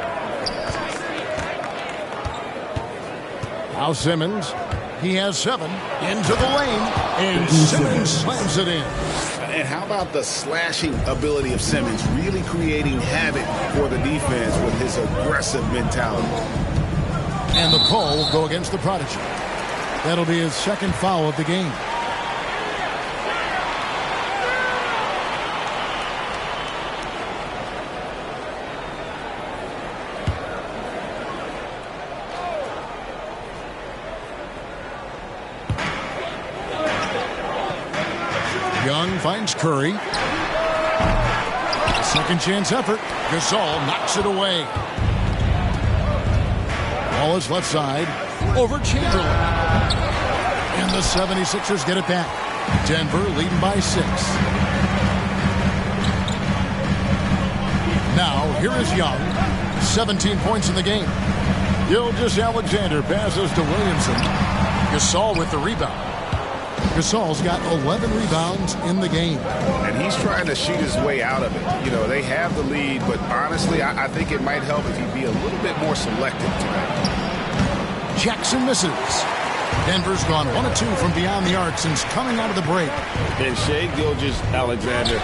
Now Simmons. He has 7 into the lane, and Simmons slams it in. And how about the slashing ability of Simmons, really creating havoc for the defense with his aggressive mentality. And the call will go against the Prodigy. That'll be his second foul of the game. Young finds Curry. Second chance effort. Gasol knocks it away. Wallace left side. Over Chamberlain. And the 76ers get it back. Denver leading by 6. Now, here is Young. 17 points in the game. Gilgeous-Alexander passes to Williamson. Gasol with the rebound. Gasol's got 11 rebounds in the game. And he's trying to shoot his way out of it. You know, they have the lead, but honestly, I think it might help if he'd be a little bit more selective tonight. Jackson misses. Denver's gone 1 of 2 from beyond the arc since coming out of the break. And Shai Gilgeous-Alexander,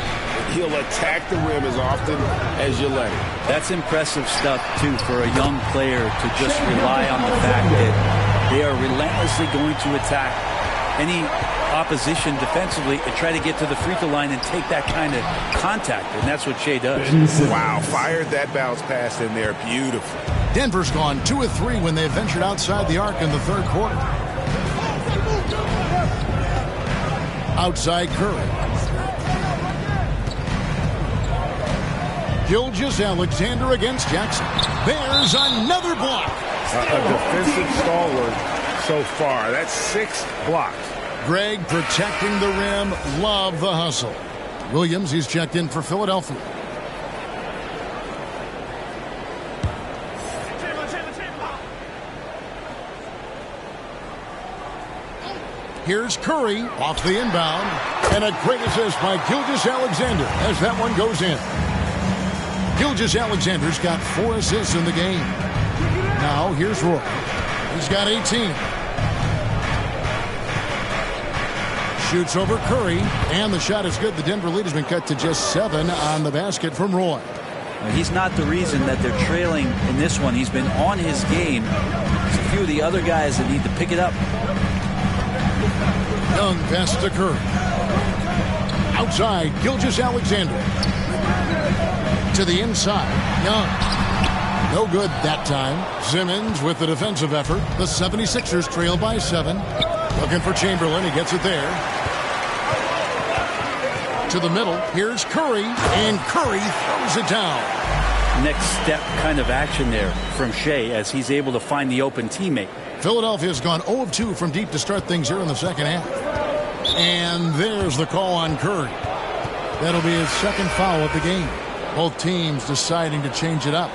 he'll attack the rim as often as you let him. That's impressive stuff, too, for a young player to just rely on the fact that they are relentlessly going to attack any opposition defensively and try to get to the free throw line and take that kind of contact, and that's what Shai does. Wow, fired that bounce pass in there beautifully. Denver's gone 2 of 3 when they ventured outside the arc in the third quarter. Outside Curry. Gilgeous-Alexander against Jackson. There's another block. A defensive stalwart so far. That's 6 blocks. Greg protecting the rim. Love the hustle. Williams, he's checked in for Philadelphia. Here's Curry off the inbound. And a great assist by Gilgeous-Alexander as that one goes in. Gilgeous-Alexander's got 4 assists in the game. Now here's Roy. He's got 18. Shoots over Curry, and the shot is good. The Denver lead has been cut to just 7 on the basket from Roy. He's not the reason that they're trailing in this one. He's been on his game. There's a few of the other guys that need to pick it up. Young pass to Curry. Outside, Gilgeous-Alexander. To the inside, Young. No good that time. Simmons with the defensive effort. The 76ers trail by 7. Looking for Chamberlain. He gets it there. To the middle. Here's Curry. And Curry throws it down. Next step kind of action there from Shea as he's able to find the open teammate. Philadelphia's gone 0 of 2 from deep to start things here in the second half. And there's the call on Curry. That'll be his second foul of the game. Both teams deciding to change it up.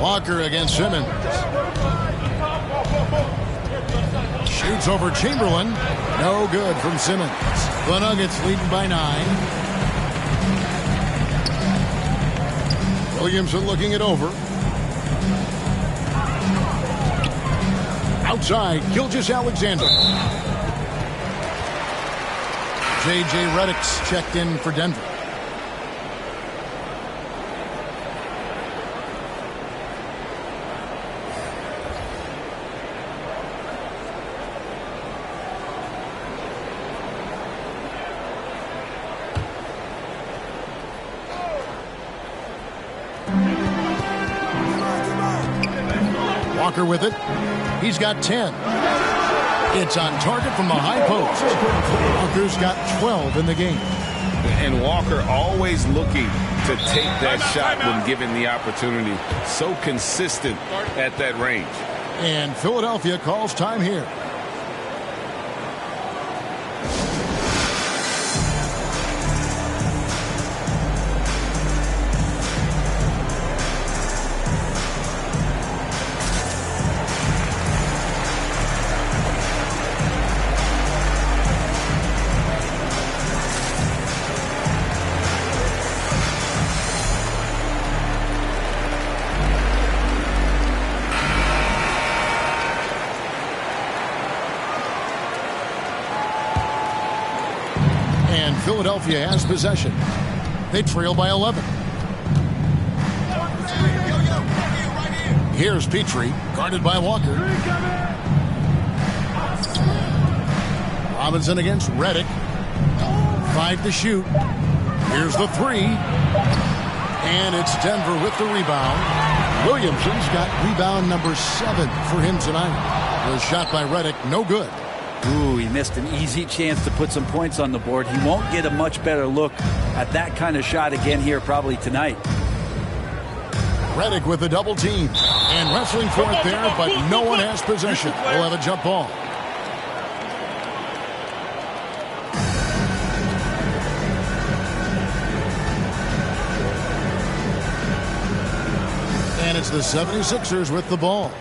Walker against Simmons. Shoots over Chamberlain. No good from Simmons. The Nuggets leading by 9. Williamson looking it over. Outside, Gilgeous-Alexander. J.J. Redick's checked in for Denver. Walker with it. He's got 10. It's on target from the high post. Walker's got 12 in the game. And Walker always looking to take that shot when given the opportunity. So consistent at that range. And Philadelphia calls time here. Philadelphia has possession. They trail by 11. Here's Petrie, guarded by Walker. Robinson against Redick. 5 to shoot. Here's the 3. And it's Denver with the rebound. Williamson's got rebound number 7 for him tonight. The shot by Redick, no good. Ooh, he missed an easy chance to put some points on the board. He won't get a much better look at that kind of shot again here probably tonight. Redick with a double team. And wrestling for it there, but no one has possession. We'll have a jump ball. And it's the 76ers with the ball.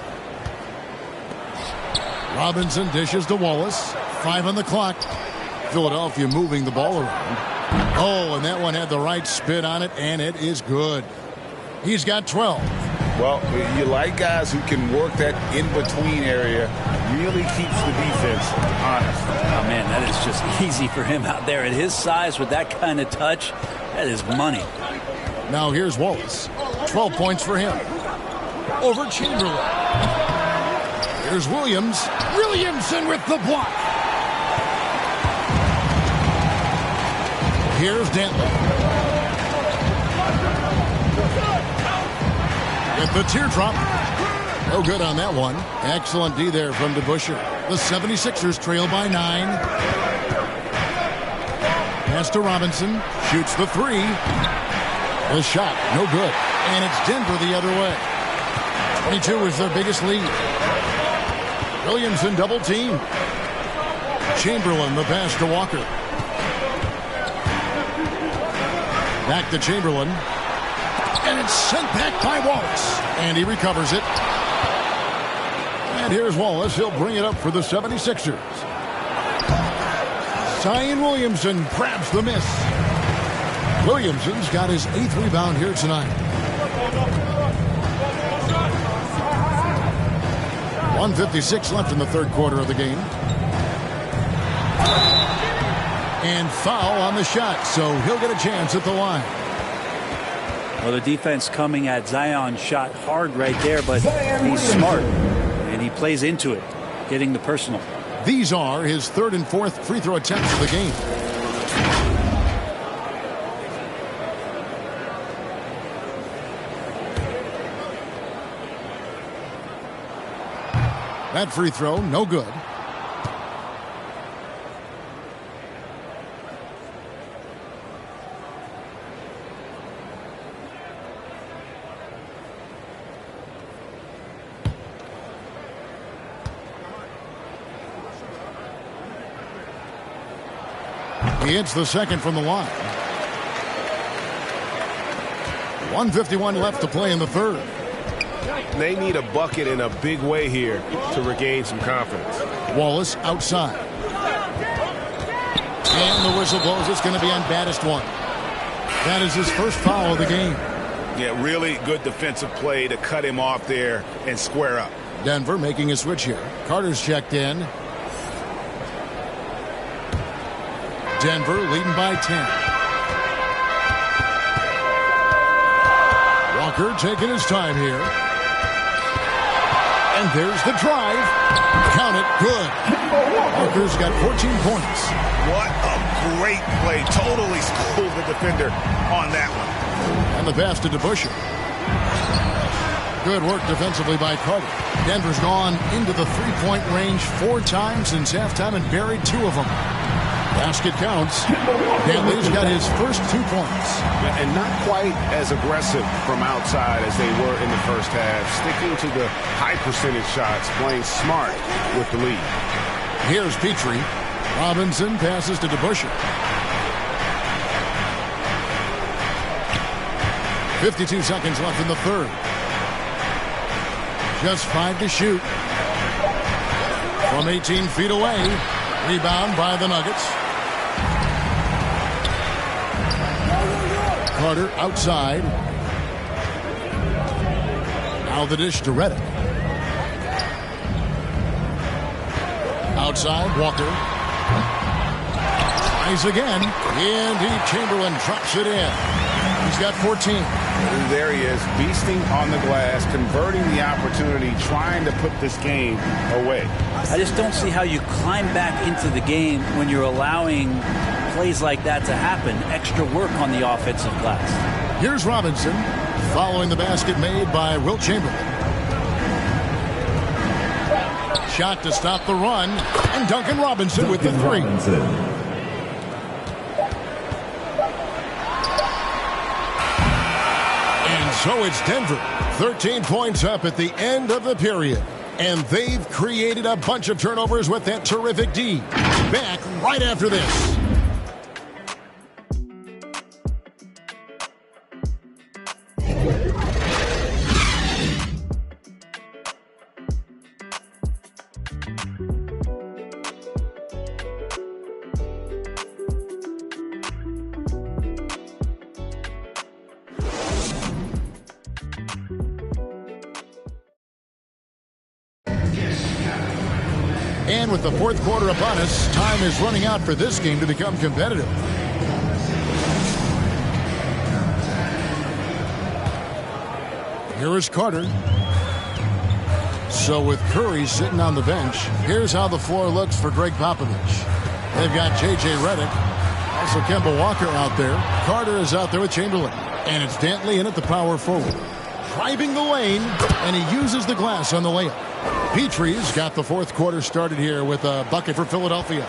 Robinson dishes to Wallace. 5 on the clock. Philadelphia moving the ball around. Oh, and that one had the right spin on it, and it is good. He's got 12. Well, you like guys who can work that in-between area. Really keeps the defense honest. Oh, man, that is just easy for him out there. At his size with that kind of touch, that is money. Now here's Wallace. 12 points for him. Over Chamberlain. Here's Williams. Williamson with the block. Here's Denton. With the teardrop. No good on that one. Excellent D there from DeBusschere. The 76ers trail by 9. Pass to Robinson. Shoots the 3. The shot, no good. And it's Denver the other way. 22 is their biggest lead. Williamson double team. Chamberlain the pass to Walker. Back to Chamberlain. And it's sent back by Wallace. And he recovers it. And here's Wallace. He'll bring it up for the 76ers. Zion Williamson grabs the miss. Williamson's got his 8th rebound here tonight. 1:56 left in the third quarter of the game. And foul on the shot, so he'll get a chance at the line. Well, the defense coming at Zion's shot hard right there, but he's smart, and he plays into it, getting the personal. These are his 3rd and 4th free throw attempts of the game. That free throw, no good. He hits the second from the line. 1:51 left to play in the third. They need a bucket in a big way here to regain some confidence. Wallace outside. And the whistle blows. It's going to be on baddest one. That is his first foul of the game. Yeah, really good defensive play to cut him off there and square up. Denver making a switch here. Carter's checked in. Denver leading by 10. Walker taking his time here. And there's the drive. Count it, good. Walker's got 14 points. What a great play. Totally schooled the defender on that one. And the pass to DeBusschere. Good work defensively by Carter. Denver's gone into the three-point range 4 times since halftime and buried 2 of them. Basket counts. Bentley's got his first 2 points. And not quite as aggressive from outside as they were in the first half. Sticking to the high percentage shots, playing smart with the lead. Here's Petrie. Robinson passes to DeBusschere. 52 seconds left in the third. Just 5 to shoot. From 18 feet away. Rebound by the Nuggets. Carter outside. Now the dish to Redick. Outside, Walker. Tries again. Indeed, Chamberlain drops it in. He's got 14. And there he is, beasting on the glass, converting the opportunity, trying to put this game away. I just don't see how you climb back into the game when you're allowing plays like that to happen. Extra work on the offensive glass. Here's Robinson following the basket made by Wilt Chamberlain. Shot to stop the run, and Duncan Robinson with the 3. And so it's Denver, 13 points up at the end of the period. And they've created a bunch of turnovers with that terrific D. Back right after this. And with the fourth quarter upon us, time is running out for this game to become competitive. Here is Carter. So with Curry sitting on the bench, here's how the floor looks for Greg Popovich. They've got J.J. Redick, also Kemba Walker out there. Carter is out there with Chamberlain. And it's Dantley in at the power forward. driving the lane, and he uses the glass on the layup. Petrie's got the fourth quarter started here with a bucket for Philadelphia.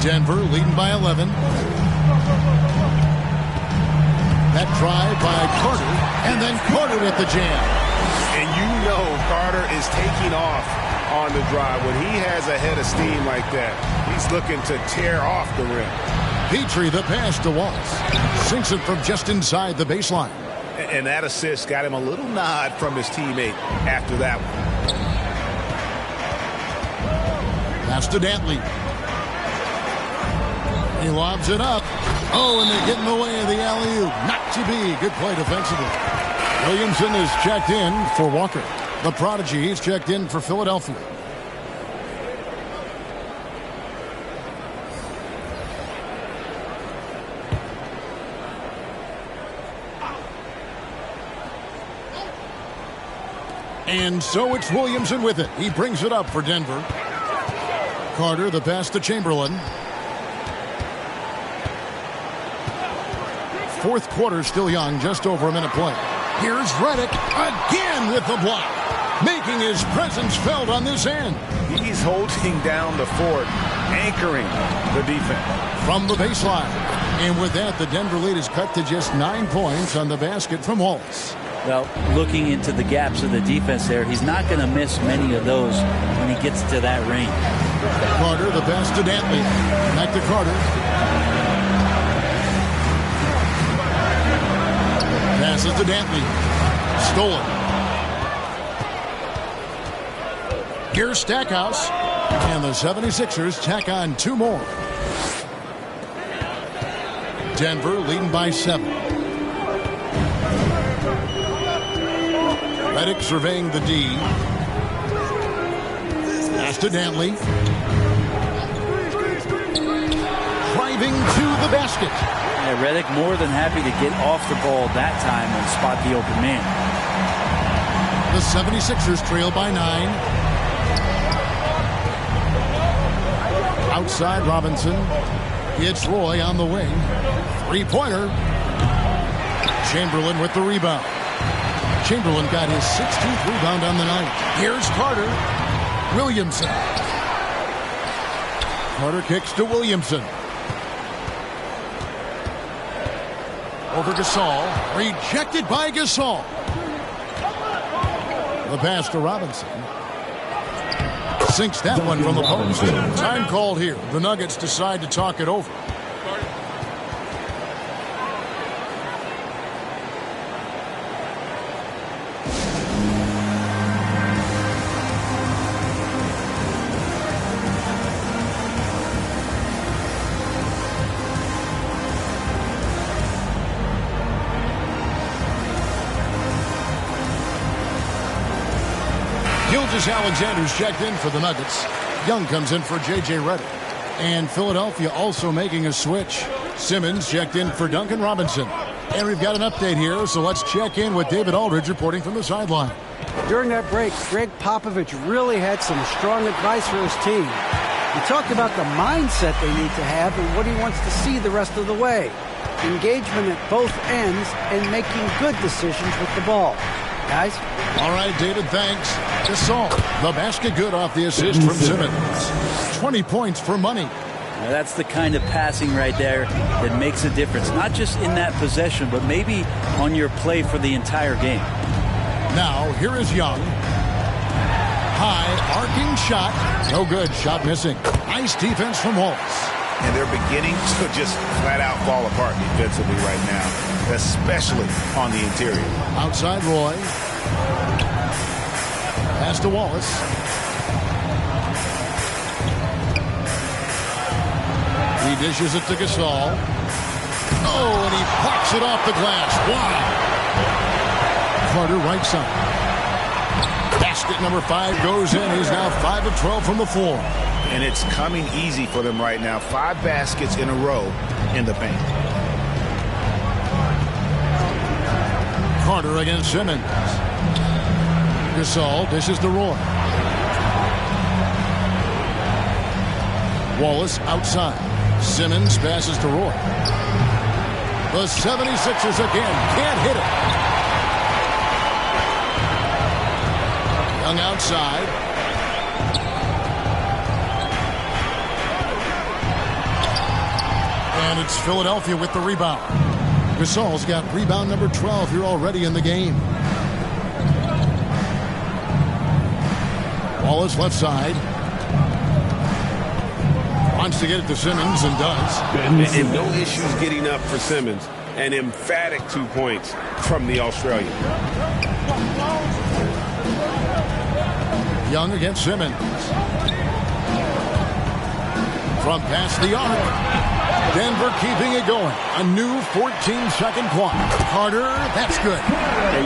Denver leading by 11. That drive by Carter, and then Carter at the jam. And you know Carter is taking off on the drive. When he has a head of steam like that, he's looking to tear off the rim. Petrie, the pass to Wallace. Sinks it from just inside the baseline. And that assist got him a little nod from his teammate after that one. Pass to Dantley. He lobs it up. Oh, and they get in the way of the alley-oop. Not to be. Good play defensively. Williamson is checked in for Walker. The prodigy, he's checked in for Philadelphia. And so it's Williamson with it. He brings it up for Denver. Carter, the pass to Chamberlain. Fourth quarter still young, just over a minute play. Here's Redick again with the block, making his presence felt on this end. He's holding down the fort, anchoring the defense. From the baseline. And with that, the Denver lead is cut to just 9 points on the basket from Wallace. Well, looking into the gaps of the defense there, he's not going to miss many of those when he gets to that range. Carter, the pass to Dantley. Back to Carter. Passes to Dantley. Stolen. Here's Stackhouse. And the 76ers tack on 2 more. Denver leading by 7. Redick surveying the D. Pass to Dantley. Driving to the basket. Yeah, Redick more than happy to get off the ball that time and spot the open man. The 76ers trail by 9. Outside Robinson. It's Roy on the wing. 3-pointer. Chamberlain with the rebound. Chamberlain got his 16th rebound on the night. Here's Carter. Williamson. Carter kicks to Williamson. Over Gasol. Rejected by Gasol. The pass to Robinson. Sinks that one from the post. Time called here. The Nuggets decide to talk it over. Alexander's checked in for the Nuggets. Young comes in for J.J. Redick. And Philadelphia also making a switch. Simmons checked in for Duncan Robinson. And we've got an update here, so let's check in with David Aldridge reporting from the sideline. During that break, Greg Popovich really had some strong advice for his team. He talked about the mindset they need to have and what he wants to see the rest of the way. Engagement at both ends and making good decisions with the ball. Guys? All right, David, thanks. Gasol, the basket good off the assist from Simmons. 20 points for money. Now that's the kind of passing right there that makes a difference. Not just in that possession, but maybe on your play for the entire game. Now, here is Young. High, arcing shot. No good. Shot missing. Nice defense from Wallace. And they're beginning to just flat out fall apart defensively right now, especially on the interior. Outside Roy. Pass to Wallace. He dishes it to Gasol. Oh, and he pops it off the glass. Wow. Carter right side. Basket number 5 goes in. He's now 5 of 12 from the floor. And it's coming easy for them right now. 5 baskets in a row in the paint. Carter against Simmons. Gasol dishes to Roy. Wallace outside. Simmons passes to Roy. The 76ers again can't hit it. Young outside. And it's Philadelphia with the rebound. Gasol's got rebound number 12 here already in the game. Wallace left side. Wants to get it to Simmons and does. And no issues getting up for Simmons. An emphatic 2 points from the Australian. Young against Simmons. From past the arc. Denver keeping it going. A new 14-second clock. Carter, that's good.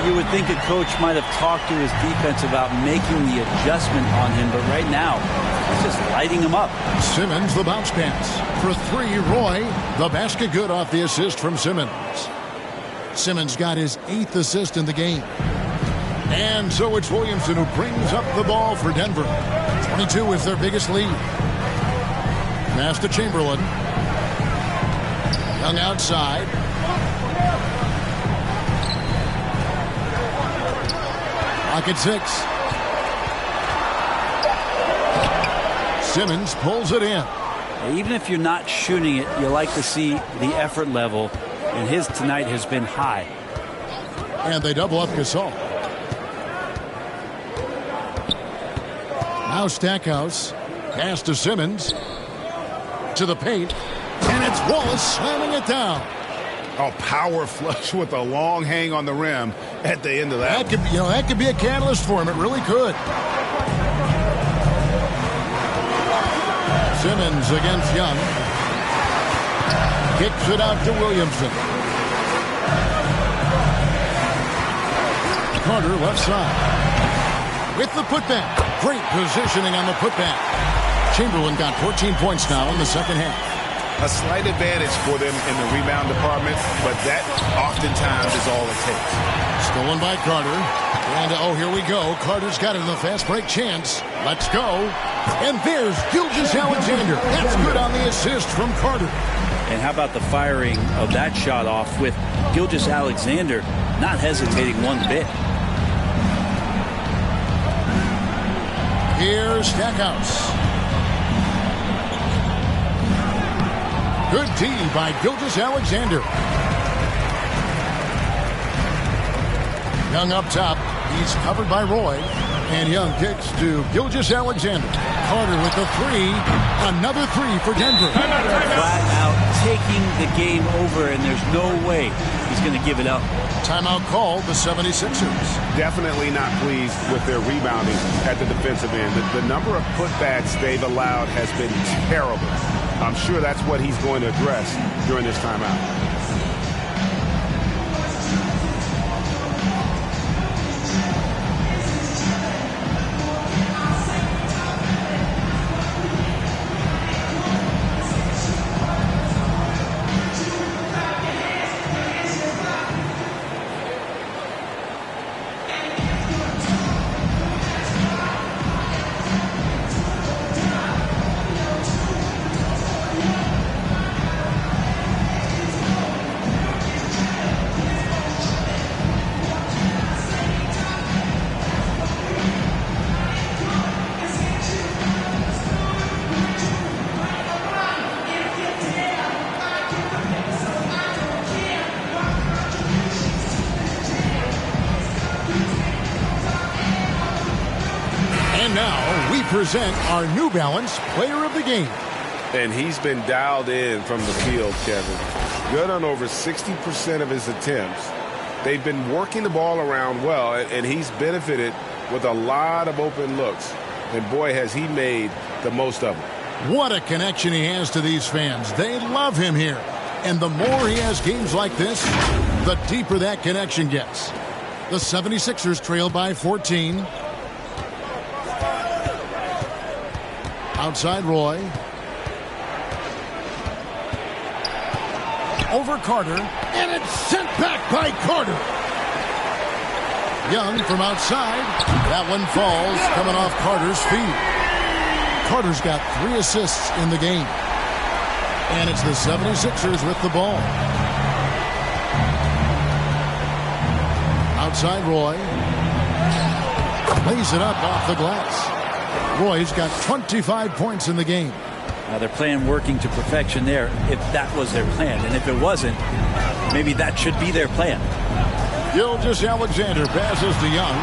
You would think a coach might have talked to his defense about making the adjustment on him, but right now, he's just lighting him up. Simmons, the bounce pass. For three, Roy. The basket good off the assist from Simmons. Simmons got his 8th assist in the game. And so it's Williamson who brings up the ball for Denver. 22 is their biggest lead. Pass to Chamberlain. Young outside. Clock at 6. Simmons pulls it in. Even if you're not shooting it, you like to see the effort level, and his tonight has been high. And they double up Gasol. Now Stackhouse. Pass to Simmons. To the paint. And it's Wallace slamming it down. Oh, power flush with a long hang on the rim at the end of that. That could be a catalyst for him. It really could. Simmons against Young. Kicks it out to Williamson. Carter left side. With the putback. Great positioning on the putback. Chamberlain got 14 points now in the second half. A slight advantage for them in the rebound department, but that oftentimes is all it takes. Stolen by Carter. And, here we go. Carter's got it in the fast break chance. Let's go. And there's Gilgeous-Alexander. That's good on the assist from Carter. And how about the firing of that shot off with Gilgeous-Alexander not hesitating one bit. Here's Stackhouse. Good D by Gilgeous-Alexander. Young up top. He's covered by Roy. And Young kicks to Gilgeous-Alexander. Carter with the three. Another three for Denver. Flat out taking the game over, and there's no way he's going to give it up. Timeout called the 76ers. Definitely not pleased with their rebounding at the defensive end. The number of putbacks they've allowed has been terrible. I'm sure that's what he's going to address during this timeout. Present our New Balance Player of the Game. And he's been dialed in from the field, Kevin. Good on over 60% of his attempts. They've been working the ball around well, and he's benefited with a lot of open looks. And boy, has he made the most of them. What a connection he has to these fans. They love him here. And the more he has games like this, the deeper that connection gets. The 76ers trail by 14. Outside Roy. Over Carter. And it's sent back by Carter. Young from outside. That one falls, coming off Carter's feet. Carter's got 3 assists in the game. And it's the 76ers with the ball. Outside Roy. Lays it up off the glass. Roy's got 25 points in the game. They're playing working to perfection there if that was their plan. And if it wasn't, maybe that should be their plan. Gilgeous-Alexander passes to Young.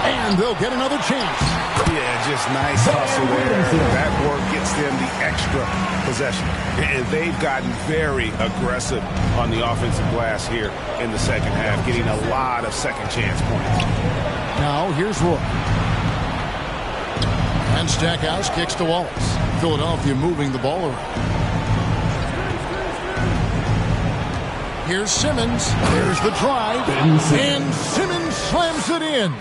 And they'll get another chance. Yeah, just nice hustle there. That work gets them the extra possession. And they've gotten very aggressive on the offensive glass here in the second half, getting a lot of second chance points. Now here's Roy. And Stackhouse kicks to Wallace. Philadelphia moving the ball around. Here's Simmons. There's the drive. And Simmons slams it in.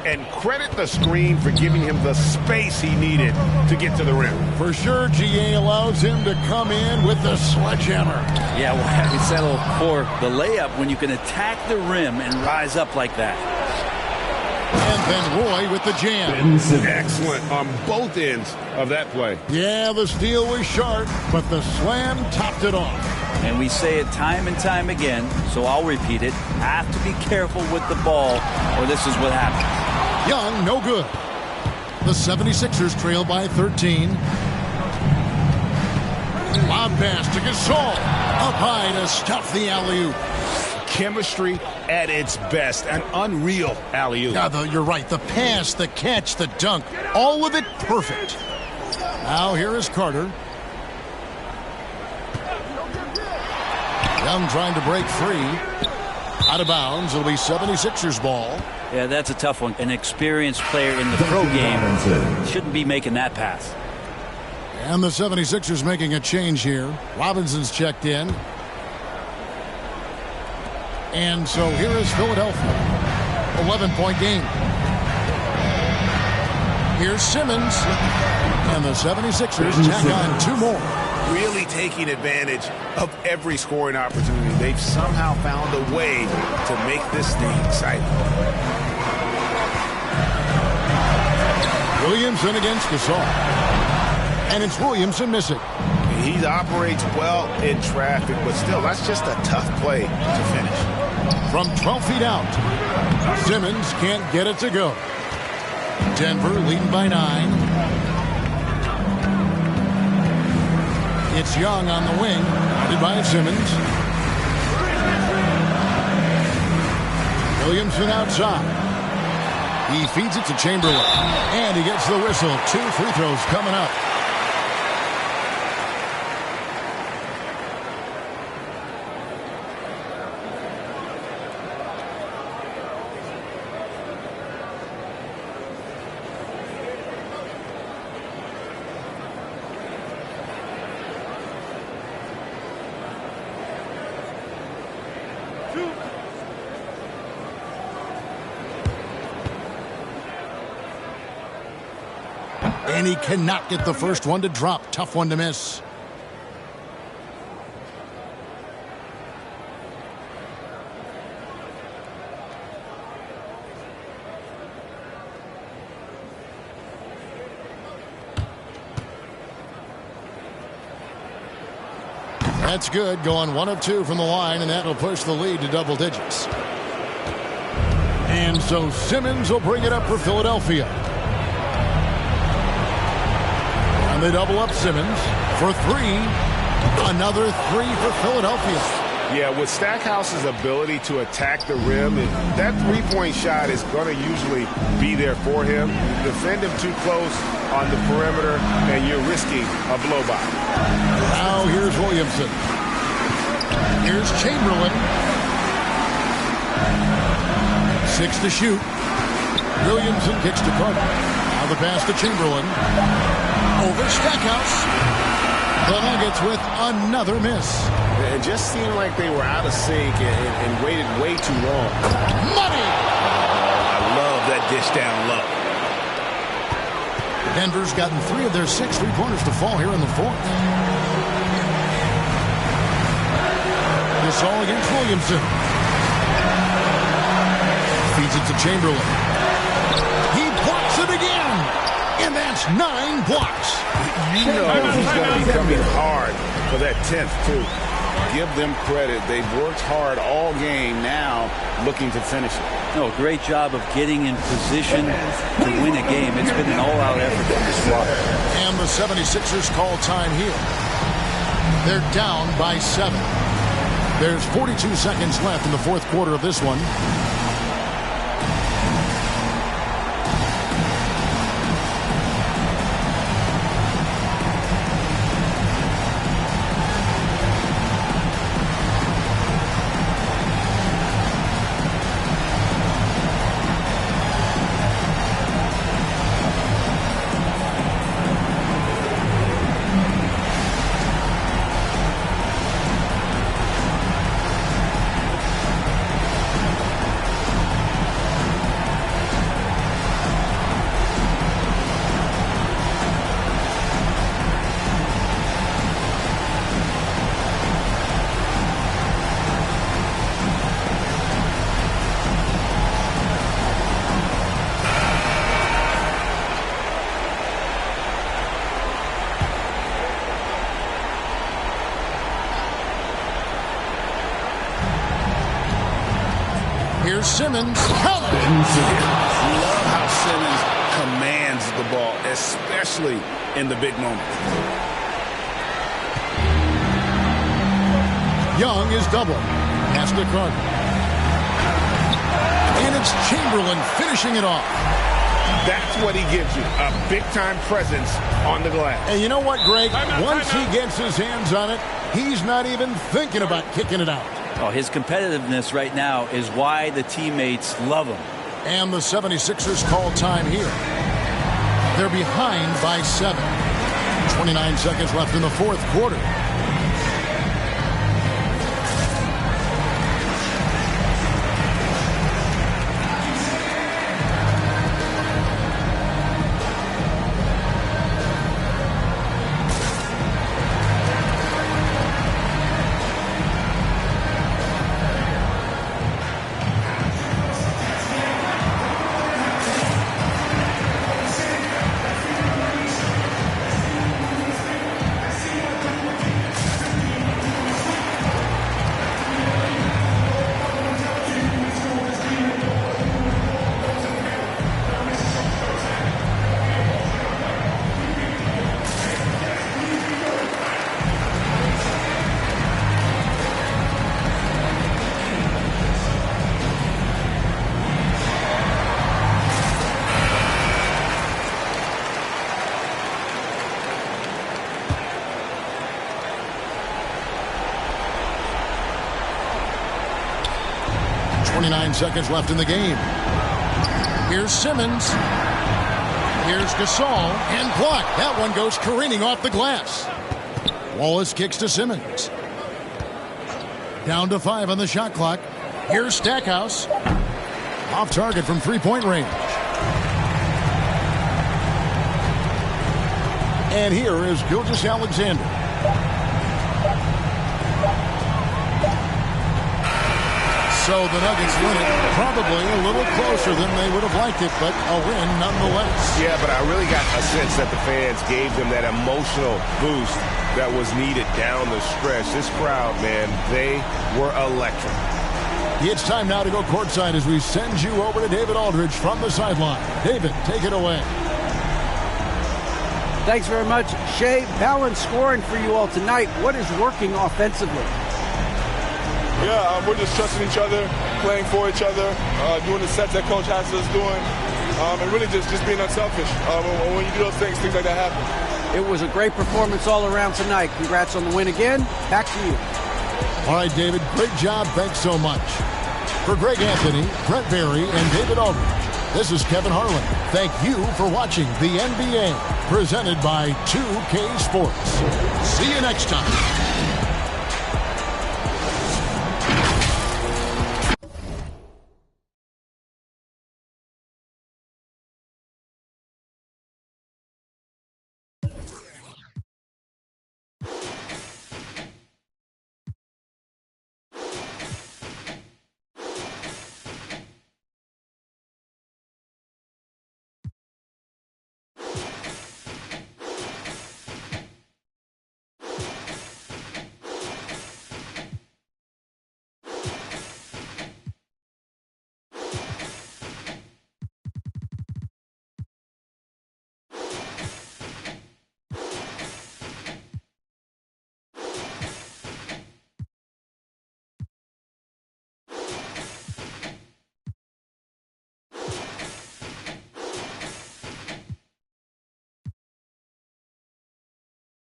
And credit the screen for giving him the space he needed to get to the rim. For sure, GA allows him to come in with the sledgehammer. Yeah, well, have you settle for the layup when you can attack the rim and rise up like that? And then Roy with the jam. Excellent on both ends of that play. Yeah, the steal was sharp, but the slam topped it off. And we say it time and time again, so I'll repeat it. Have to be careful with the ball, or this is what happens. Young, no good. The 76ers trail by 13. Lob pass to Gasol. Up high to stuff the alley-oop. Chemistry at its best. An unreal alley-oop. Yeah, you're right. The pass, the catch, the dunk. All of it perfect. Now here is Carter. Young trying to break free. Out of bounds. It'll be 76ers ball. Yeah, that's a tough one. An experienced player in the pro game shouldn't be making that pass. And the 76ers making a change here. Robinson's checked in. And so here is Philadelphia. 11-point game. Here's Simmons. And the 76ers tack on two more. Really taking advantage of every scoring opportunity. They've somehow found a way to make this thing exciting. Williamson against Gasol. And it's Williamson missing. He operates well in traffic, but still, that's just a tough play to finish. From 12 feet out, Simmons can't get it to go. Denver leading by 9. It's Young on the wing, guarded by Simmons. Williamson outside. He feeds it to Chamberlain. And he gets the whistle. 2 free throws coming up. And he cannot get the first one to drop. Tough one to miss. That's good. Going 1 of 2 from the line, and that will push the lead to double digits. And so Simmons will bring it up for Philadelphia. And they double up Simmons for 3. Another 3 for Philadelphia. Yeah, with Stackhouse's ability to attack the rim, that three-point shot is going to usually be there for him. You defend him too close on the perimeter, and you're risking a blow-by. Now here's Williamson. Here's Chamberlain. 6 to shoot. Williamson kicks to Carter. Now the pass to Chamberlain. Over Stackhouse. The Nuggets with another miss. It just seemed like they were out of sync and waited way too long. Money! I love that dish down low. Denver's gotten 3 of their 6 three-pointers to fall here in the 4th. This all against Williamson. Feeds it to Chamberlain. He blocks it again. And that's 9 blocks. You know he's going to be coming hard for that 10th, too. give them credit. They've worked hard all game, now looking to finish it. No, great job of getting in position to win a game. It's been an all-out effort from the squad. And the 76ers call time here. They're down by 7. There's 42 seconds left in the fourth quarter of this one. Here's Simmons. Love how Simmons commands the ball, especially in the big moments. Young is double. Pass to Carter. And it's Chamberlain finishing it off. That's what he gives you, a big-time presence on the glass. And you know what, Greg? Once he gets his hands on it, he's not even thinking about kicking it out. Oh, his competitiveness right now is why the teammates love him. And the 76ers call time here. They're behind by 7. 29 seconds left in the fourth quarter. Seconds left in the game. Here's Simmons. Here's Gasol and blocked. That one goes careening off the glass. Wallace kicks to Simmons. Down to 5 on the shot clock. Here's Stackhouse. Off target from three-point range. And here is Gilgeous-Alexander. So the Nuggets win it, probably a little closer than they would have liked it, but a win nonetheless. Yeah, but I really got a sense that the fans gave them that emotional boost that was needed down the stretch. This crowd, man, they were electric. It's time now to go courtside as we send you over to David Aldridge from the sideline. David, take it away. Thanks very much, Shea. Balanced scoring for you all tonight. What is working offensively? Yeah, we're just trusting each other, playing for each other, doing the sets that Coach has us doing, and really just being unselfish. When you do those things like that happen. It was a great performance all around tonight. Congrats on the win again. Back to you. All right, David, great job. Thanks so much. For Greg Anthony, Brent Barry, and David Aldridge, this is Kevin Harlan. Thank you for watching the NBA, presented by 2K Sports. See you next time.